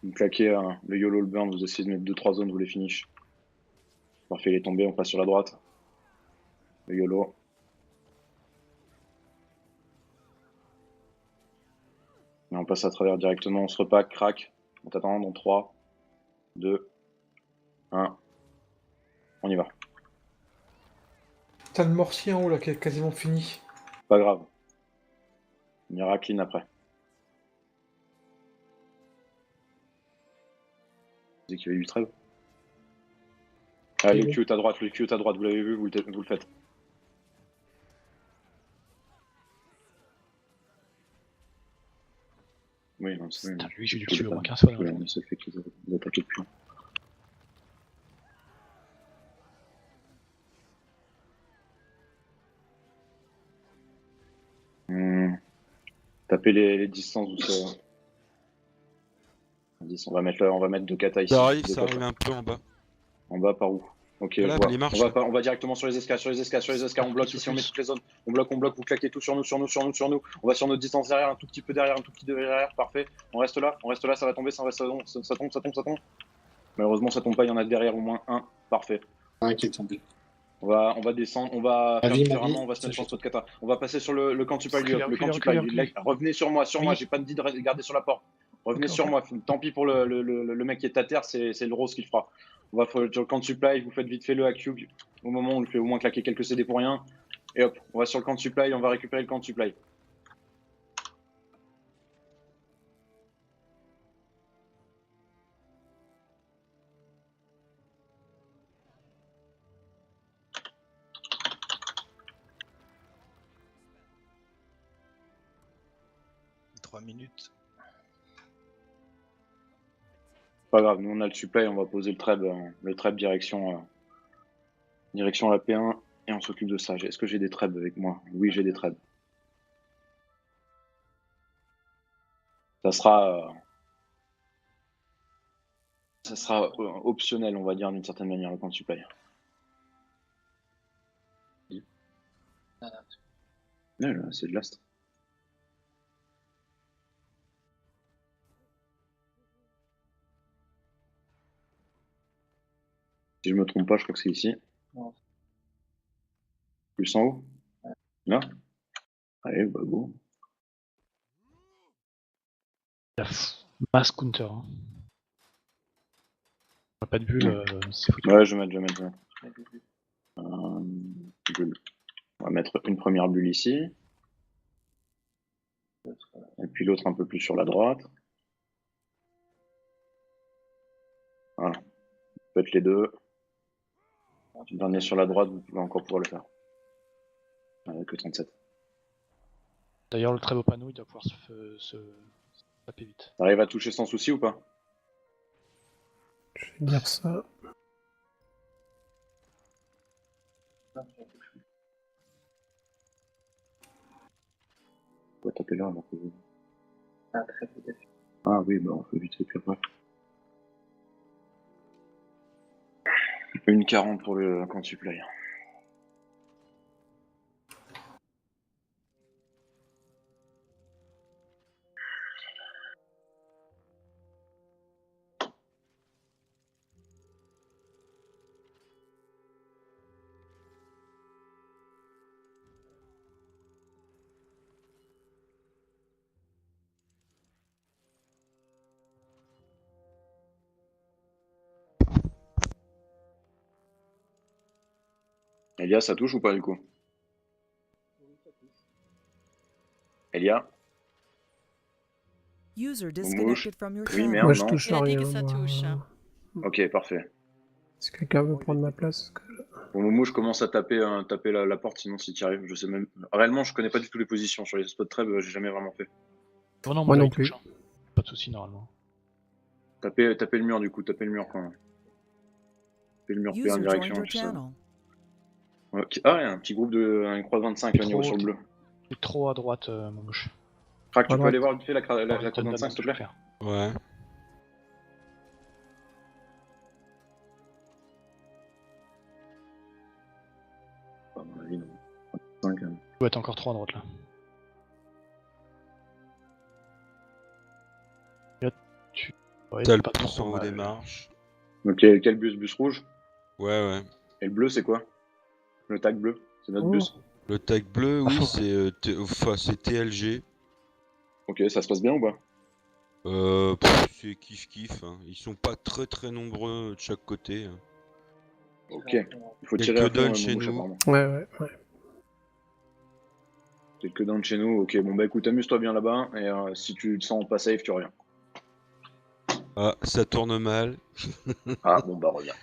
Speaker 2: Vous claquez le YOLO, le burn, vous essayez de mettre 2-3 zones, vous les finish. Parfait, il est tombé, on passe sur la droite. Le YOLO. Et on passe à travers directement, on se repack, crack. On t'attend dans 3, 2, 1. On y va.
Speaker 9: T'as le mortier en haut là qui est quasiment fini.
Speaker 2: Pas grave. On ira clean après. Vous savez qu'il y avait du trêve. Ah, le Q est à droite, vous l'avez vu, vous le faites. Oui, non, c'est
Speaker 5: Putain, lui, j'ai dû le
Speaker 2: il est
Speaker 5: tuer au
Speaker 2: pas-
Speaker 5: moins 15 fois.
Speaker 2: Ouais, mais ça fait que vous attaquez plus. Tapez les distances où ça. On va mettre 2 katas ici.
Speaker 11: Ça arrive,
Speaker 2: deux
Speaker 11: ça
Speaker 2: katas.
Speaker 11: arrive un peu en bas.
Speaker 2: En bas par où? Ok,
Speaker 11: Voilà,
Speaker 2: je vois.
Speaker 11: les marches,
Speaker 2: On va directement sur les escales, on bloque ici, on met toutes les zones. On bloque, vous claquez tout sur nous. On va sur notre distance derrière, un tout petit peu derrière, parfait. On reste là, ça va tomber, ça tombe. Malheureusement, ça tombe pas, il y en a derrière au moins un, parfait.
Speaker 10: Un qui est tombé.
Speaker 2: On va descendre, on va faire
Speaker 10: Mavi,
Speaker 2: différemment, on va se mettre sur notre kata. On va passer sur le camp supply du hop, le camp supply. Revenez sur moi, j'ai pas dit de garder sur la porte. Revenez sur moi, tant pis pour le mec qui est à terre, c'est le rose qui le fera. On va sur le camp supply, vous faites vite fait le AQ au moment où on lui fait au moins claquer quelques CD pour rien. Et hop, on va sur le camp supply, on va récupérer le camp supply.
Speaker 3: Minutes.
Speaker 2: Pas grave, nous on a le supply, on va poser le treb direction la P1 et on s'occupe de ça. Est-ce que j'ai des trebs avec moi? Oui, j'ai des trebs. Ça sera optionnel, on va dire d'une certaine manière, le camp supply. Ouais, là, c'est de l'astre. Si je me trompe pas, je crois que c'est ici. Plus en haut? Là? Allez, bah go.
Speaker 5: Mass counter. Hein. On a pas de bulle, c'est foutu.
Speaker 2: Ouais, je vais mettre. Bulle. On va mettre une première bulle ici. Et puis l'autre un peu plus sur la droite. Voilà. Faites les deux. Le dernier sur la droite, vous pouvez encore pouvoir le faire. Que 37.
Speaker 5: D'ailleurs, le très beau panneau, il doit pouvoir se taper vite.
Speaker 2: T'arrives à toucher sans souci ou pas?
Speaker 7: Je vais dire ça.
Speaker 2: On va taper là alors que... Ah oui, bah on fait vite fait puis après. 1,40 pour le camp supply. Elia, ça touche ou pas du coup? Elia?
Speaker 12: User disconnected from your
Speaker 2: Oui,
Speaker 12: channel.
Speaker 2: merde,
Speaker 7: Moi je
Speaker 2: non.
Speaker 7: touche
Speaker 13: Il a dit
Speaker 7: rien.
Speaker 13: que ça
Speaker 7: moi.
Speaker 13: touche.
Speaker 2: Ok, parfait.
Speaker 7: Si quelqu'un veut prendre ma place.
Speaker 2: Au moment où je commence à taper la porte, sinon si tu y arrives, je sais même. Réellement, je connais pas du tout les positions sur les spots treb, j'ai jamais vraiment fait.
Speaker 5: Oh non,
Speaker 7: Moi
Speaker 5: là,
Speaker 7: non
Speaker 5: il touche,
Speaker 7: plus.
Speaker 5: hein. Pas de soucis normalement.
Speaker 2: Tapez le mur du coup, tapez le mur quand même. Tapez le mur P1
Speaker 12: User joined
Speaker 2: direction,
Speaker 12: your
Speaker 2: tout ça.
Speaker 12: channel.
Speaker 2: Ok. Ah, il y a un petit groupe de. Un croix 25 là, niveau sur le bleu.
Speaker 5: C'est trop à droite, mon gauche.
Speaker 2: Crac, tu
Speaker 7: À
Speaker 2: peux
Speaker 7: droite.
Speaker 2: aller voir vite fait la croix
Speaker 5: Donne,
Speaker 2: 25 s'il te plaît?
Speaker 11: Ouais.
Speaker 2: À mon avis, non. 25,
Speaker 5: Il doit être encore trop à droite là. Là, tu. Ouais,
Speaker 11: T'as le
Speaker 5: pas
Speaker 11: pouce
Speaker 5: trop
Speaker 11: en haut
Speaker 5: mal.
Speaker 11: des marches.
Speaker 2: Ok, quel bus rouge?
Speaker 11: Ouais, ouais.
Speaker 2: Et le bleu, c'est quoi? Le tag bleu? C'est notre
Speaker 7: Oh.
Speaker 2: bus?
Speaker 11: Le tag bleu, oui, c'est c'est TLG.
Speaker 2: Ok, ça se passe bien ou pas?
Speaker 11: C'est kiff-kiff. Hein. Ils sont pas très très nombreux de chaque côté. Hein.
Speaker 2: Ok. Il faut tirer
Speaker 11: Quelques
Speaker 2: à fond,
Speaker 11: dons chez
Speaker 2: Moumouche,
Speaker 11: nous.
Speaker 2: apparemment.
Speaker 7: Ouais.
Speaker 2: Quelques dents de chez nous. Ok, bon bah écoute, amuse-toi bien là-bas. Et si tu te sens pas safe, tu reviens.
Speaker 11: Ah, ça tourne mal.
Speaker 2: Ah, bon bah reviens.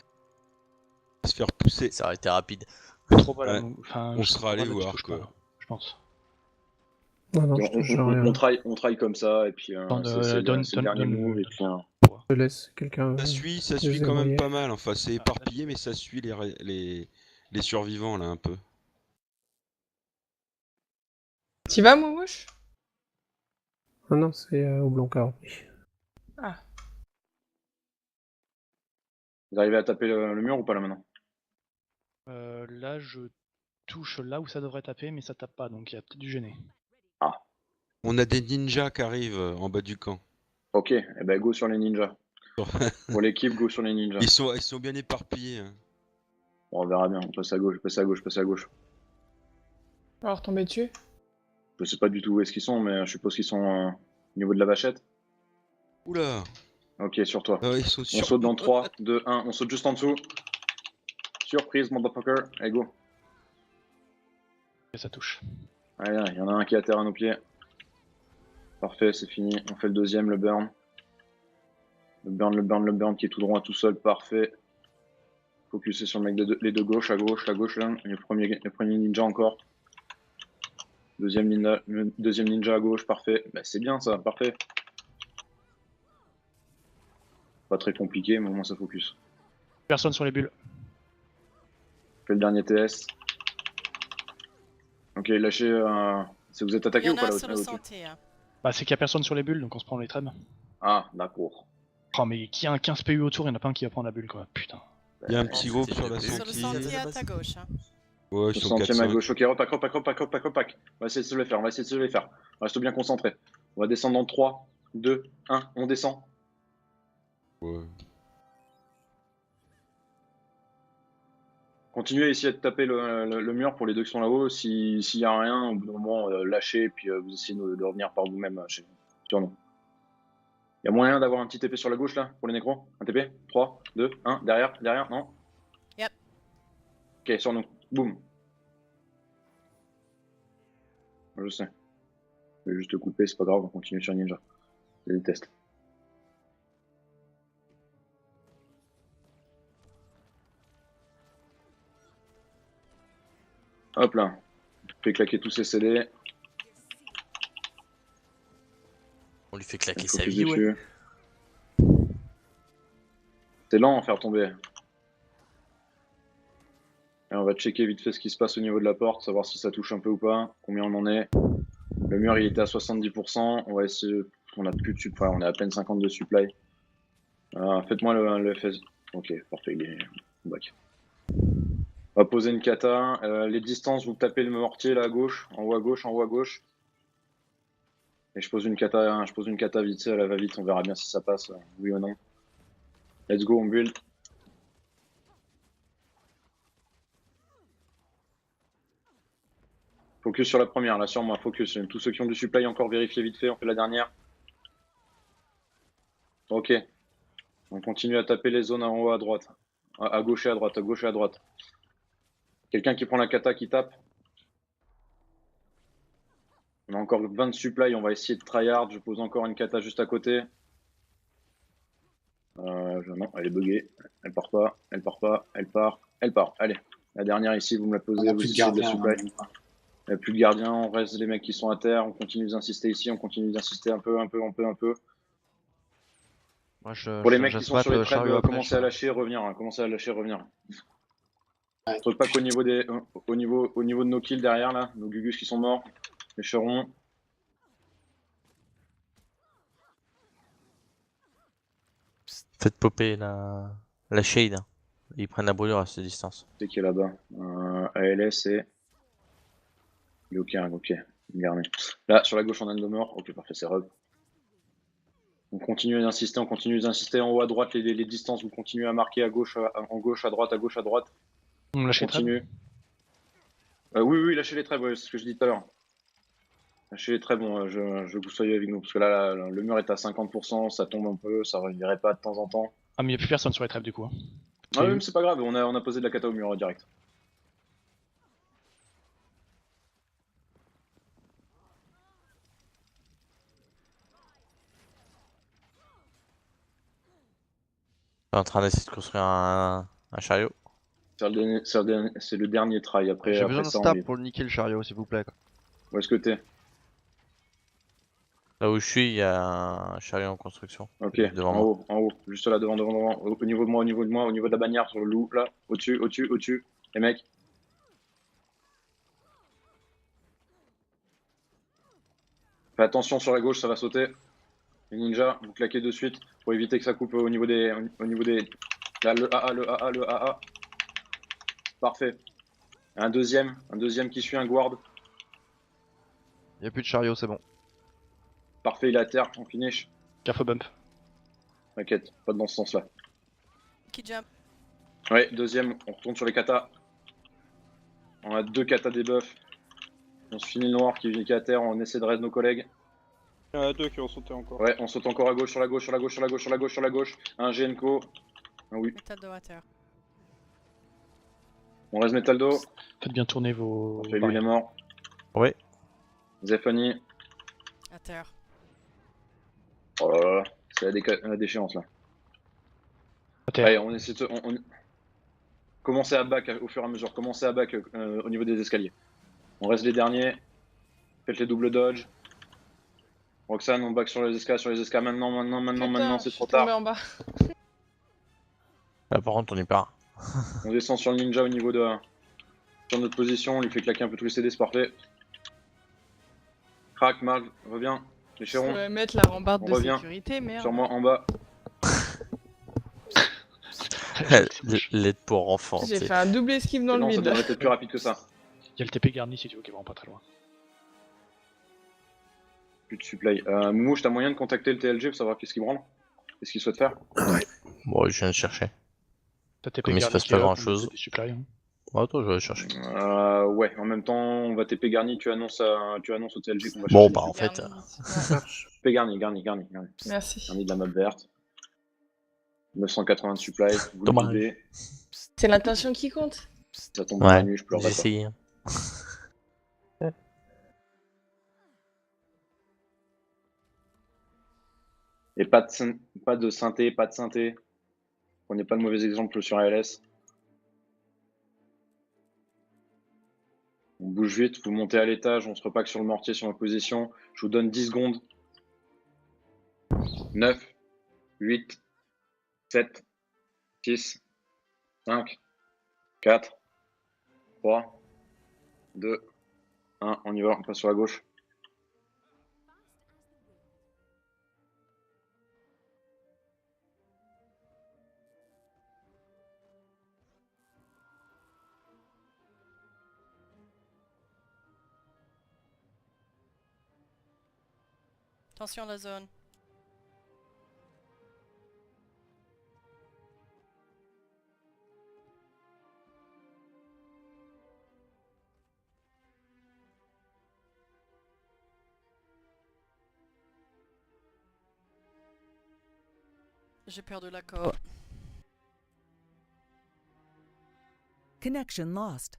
Speaker 11: Ça faire pousser.
Speaker 3: Ça aurait été rapide.
Speaker 5: Trop pas là.
Speaker 11: Ouais.
Speaker 5: Enfin,
Speaker 11: On
Speaker 5: je
Speaker 11: sera allé
Speaker 5: crois pas que tu
Speaker 11: voir,
Speaker 5: touches
Speaker 11: quoi.
Speaker 5: pas, là, je pense.
Speaker 7: Non, non, je touche rien.
Speaker 2: On traille comme ça, et puis c'est le dernier move, et puis...
Speaker 7: Je laisse quelqu'un.
Speaker 11: Ça suit quand
Speaker 7: deuxième
Speaker 11: même
Speaker 7: rouillé.
Speaker 11: pas mal, enfin c'est éparpillé mais ça suit les survivants là un peu.
Speaker 4: T'y vas, Moumouche?
Speaker 7: Ah non, c'est au blanc qui a repris.
Speaker 4: Ah.
Speaker 2: Vous arrivez à taper le mur ou pas là maintenant?
Speaker 5: Là, je touche là où ça devrait taper, mais ça tape pas, donc il y a peut-être du gêné.
Speaker 2: Ah.
Speaker 11: On a des ninjas qui arrivent en bas du camp.
Speaker 2: Ok, et ben go sur les ninjas. Pour l'équipe, go sur les ninjas.
Speaker 11: Ils sont bien éparpillés. Hein.
Speaker 2: Bon, on verra bien, on passe à gauche, passe à gauche, passe à gauche.
Speaker 4: On va retomber dessus.
Speaker 2: Je sais pas du tout où est-ce qu'ils sont, mais je suppose qu'ils sont au niveau de la vachette.
Speaker 11: Oula.
Speaker 2: Ok, sur toi.
Speaker 11: Ah ouais, ils sont
Speaker 2: On saute dans 3, 2, 1, on saute juste en dessous. Surprise, motherfucker. Allez, go.
Speaker 5: Et ça touche.
Speaker 2: Allez, il y en a un qui est à terre à nos pieds. Parfait, c'est fini. On fait le deuxième, le burn. Le burn qui est tout droit, tout seul, parfait. Focusez sur le mec les deux gauche, à gauche là. Le premier ninja encore. Deuxième ninja à gauche, parfait. Bah, c'est bien ça, parfait. Pas très compliqué, mais au moins ça focus.
Speaker 5: Personne sur les bulles.
Speaker 2: Je fais le dernier TS. Ok, lâchez. Vous êtes attaqué ou pas là au-dessus?
Speaker 5: Bah, c'est qu'il y a personne sur les bulles, donc on se prend les trèbes.
Speaker 2: Ah, d'accord.
Speaker 5: Oh, mais qui a un 15 PU autour, il y en a pas un qui va prendre la bulle, quoi. Putain.
Speaker 11: Il y a un petit groupe sur la
Speaker 12: Sur le sentier à ta gauche. Hein.
Speaker 11: Ouais,
Speaker 2: Le
Speaker 11: ils sont
Speaker 2: centième à
Speaker 11: 4-5.
Speaker 2: gauche, ok, repack. On va essayer de se le faire, Reste bien concentré. On va descendre dans 3, 2, 1, on descend.
Speaker 11: Ouais.
Speaker 2: Continuez à essayer de taper le mur pour les deux qui sont là-haut. S'il y a rien, au bout d'un moment, lâchez et puis vous essayez de revenir par vous-même sur nous. Il y a moyen d'avoir un petit TP sur la gauche là pour les nécros? Un TP? 3, 2, 1, derrière, non?
Speaker 12: Yep.
Speaker 2: Ok, sur nous. Boum. Je sais. Je vais juste te couper, c'est pas grave, on continue sur Ninja. Je les déteste. Hop là. On fait claquer tous ces CD.
Speaker 3: On lui fait claquer sa
Speaker 2: Focus
Speaker 3: vie, ouais.
Speaker 2: dessus. C'est lent à faire tomber. Et on va checker vite fait ce qui se passe au niveau de la porte, savoir si ça touche un peu ou pas, combien on en est. Le mur il était à 70%, on va essayer. On a plus de supply, on est à peine 50 de supply. Faites-moi le FS. Ok, parfait, il est back. On va poser une kata. Les distances, vous tapez le mortier là à gauche, en haut à gauche. Et je pose une kata vite fait, elle va vite, on verra bien si ça passe, oui ou non. Let's go, on build. Focus sur la première, là sur moi, focus. Tous ceux qui ont du supply encore vérifiez vite fait, on fait la dernière. Ok. On continue à taper les zones en haut à droite. À gauche et à droite, Quelqu'un qui prend la kata qui tape. On a encore 20 de supply, on va essayer de tryhard. Je pose encore une kata juste à côté. Non, elle est buggée. Elle part pas. Elle part. Allez, la dernière ici, vous me la posez. Vous essayez de la supply. Il n'y a plus de gardien, on reste les mecs qui sont à terre. On continue d'insister ici, on continue d'insister un peu.
Speaker 1: Moi,
Speaker 2: Pour les mecs qui sont sur les trades, commencez à lâcher, revenir. Faut pas qu'au niveau de nos kills derrière là, nos gugus qui sont morts, les cherons.
Speaker 3: Faites popper la shade. Ils prennent la brûlure à cette distance.
Speaker 2: C'est qui est là-bas ALS et ok, garné. Là sur la gauche on a de mort, ok parfait c'est Rob. On continue d'insister en haut à droite les distances, vous continuez à marquer à gauche, à gauche, à droite.
Speaker 5: On lâche les
Speaker 2: continue. Oui, lâchez les trêves, ouais, c'est ce que je dis tout à l'heure. Lâchez les trêves, bon, je veux que vous soyez avec nous, parce que là, le mur est à 50%, ça tombe un peu, ça reviendrait pas de temps en temps.
Speaker 5: Ah, mais il n'y a plus personne sur les trèbes du coup. Hein.
Speaker 2: Ah oui, mais c'est pas grave, on a posé de la kata au mur direct.
Speaker 3: Je suis en train d'essayer de construire un chariot.
Speaker 2: C'est le dernier try. Après,
Speaker 13: J'ai
Speaker 2: après
Speaker 13: besoin de
Speaker 2: ça, on
Speaker 13: stab
Speaker 2: est-
Speaker 13: pour niquer le chariot, s'il vous plaît.
Speaker 2: Où est-ce que t'es?
Speaker 3: Là où je suis, il y a un chariot en construction.
Speaker 2: Ok,
Speaker 3: Devant moi.
Speaker 2: en haut, juste là, devant. Au niveau de moi, au niveau de la bannière, sur le loup, là, au-dessus. Les mecs. Fais attention sur la gauche, ça va sauter. Les ninjas, vous claquez de suite pour éviter que ça coupe au niveau des. Là, le AA. Parfait. Un deuxième qui suit un guard.
Speaker 13: Y'a plus de chariot, c'est bon.
Speaker 2: Parfait, il est à terre, on finish.
Speaker 5: Careful bump.
Speaker 2: T'inquiète, pas dans ce sens-là.
Speaker 12: Qui jump.
Speaker 2: Ouais, deuxième, on retourne sur les katas. On a 2 katas debuff. On se finit le noir qui est à terre, on essaie de raid nos collègues.
Speaker 1: Il y en a 2 qui vont sauter encore.
Speaker 2: Ouais, on saute encore à gauche, sur la gauche. Un GNCO. Ah oui.
Speaker 12: Métal de water.
Speaker 2: On reste Metaldo.
Speaker 5: Faites bien tourner vos.
Speaker 2: Parfait, lui il est mort.
Speaker 3: Ouais.
Speaker 2: Zephanie.
Speaker 12: À terre.
Speaker 2: Oh là là, c'est la déchéance là.
Speaker 5: À terre.
Speaker 2: Allez, on essaie de. Commencez à back au fur et à mesure. Commencez à back au niveau des escaliers. On reste les derniers. Faites les doubles dodge. Roxane, on back sur les escaliers. Maintenant, c'est trop tard.
Speaker 4: En bas.
Speaker 3: Là, par contre, on y part.
Speaker 2: On descend sur le ninja au niveau de. Sur notre position, on lui fait claquer un peu tous les CD, c'est parfait. Crac, Marc, reviens. Les
Speaker 4: Je
Speaker 2: chérons,
Speaker 4: pourrais mettre la rambarde
Speaker 2: on
Speaker 4: de
Speaker 2: revient.
Speaker 4: sécurité, merde.
Speaker 2: sur moi en bas.
Speaker 3: L'aide pour enfants.
Speaker 4: J'ai
Speaker 3: tu sais.
Speaker 4: fait un double esquive dans le
Speaker 2: Non, ça
Speaker 4: vide.
Speaker 2: devrait être plus rapide que ça.
Speaker 5: Il y a le TP garni si tu veux, qui est vraiment pas très loin.
Speaker 2: Plus de supply. Moumouche, t'as moyen de contacter le TLG pour savoir qu'est-ce qu'il branle? Qu'est-ce qu'il souhaite faire?
Speaker 3: Bon, je viens de chercher.
Speaker 5: T'as TP
Speaker 3: Comme il se
Speaker 5: garni
Speaker 3: passe
Speaker 5: qui
Speaker 3: pas
Speaker 5: est là,
Speaker 3: grand-chose.
Speaker 5: on met des supplies, hein.
Speaker 3: Bon, attends, je vais aller chercher.
Speaker 2: Ouais, en même temps, on va TP Garni, tu annonces au TLG qu'on va
Speaker 3: Bon,
Speaker 2: chercher.
Speaker 3: bah en fait,
Speaker 2: TP Garni.
Speaker 4: Merci.
Speaker 2: Garni de la map verte. 980 de supply, vous le
Speaker 3: Dommage.
Speaker 2: videz.
Speaker 4: C'est l'intention qui compte.
Speaker 2: Ça tombe dans la
Speaker 3: ouais,
Speaker 2: nuit, je pleure
Speaker 3: j'ai
Speaker 2: pas.
Speaker 3: essayé.
Speaker 2: Et pas de synthé. Prenez pas de mauvais exemples sur ALS. On bouge vite, vous montez à l'étage, on se repack sur le mortier sur ma position. Je vous donne 10 secondes. 9, 8, 7, 6, 5, 4, 3, 2, 1. On y va, on passe sur la gauche.
Speaker 12: Attention la zone. J'ai perdu la co.
Speaker 14: Connection lost.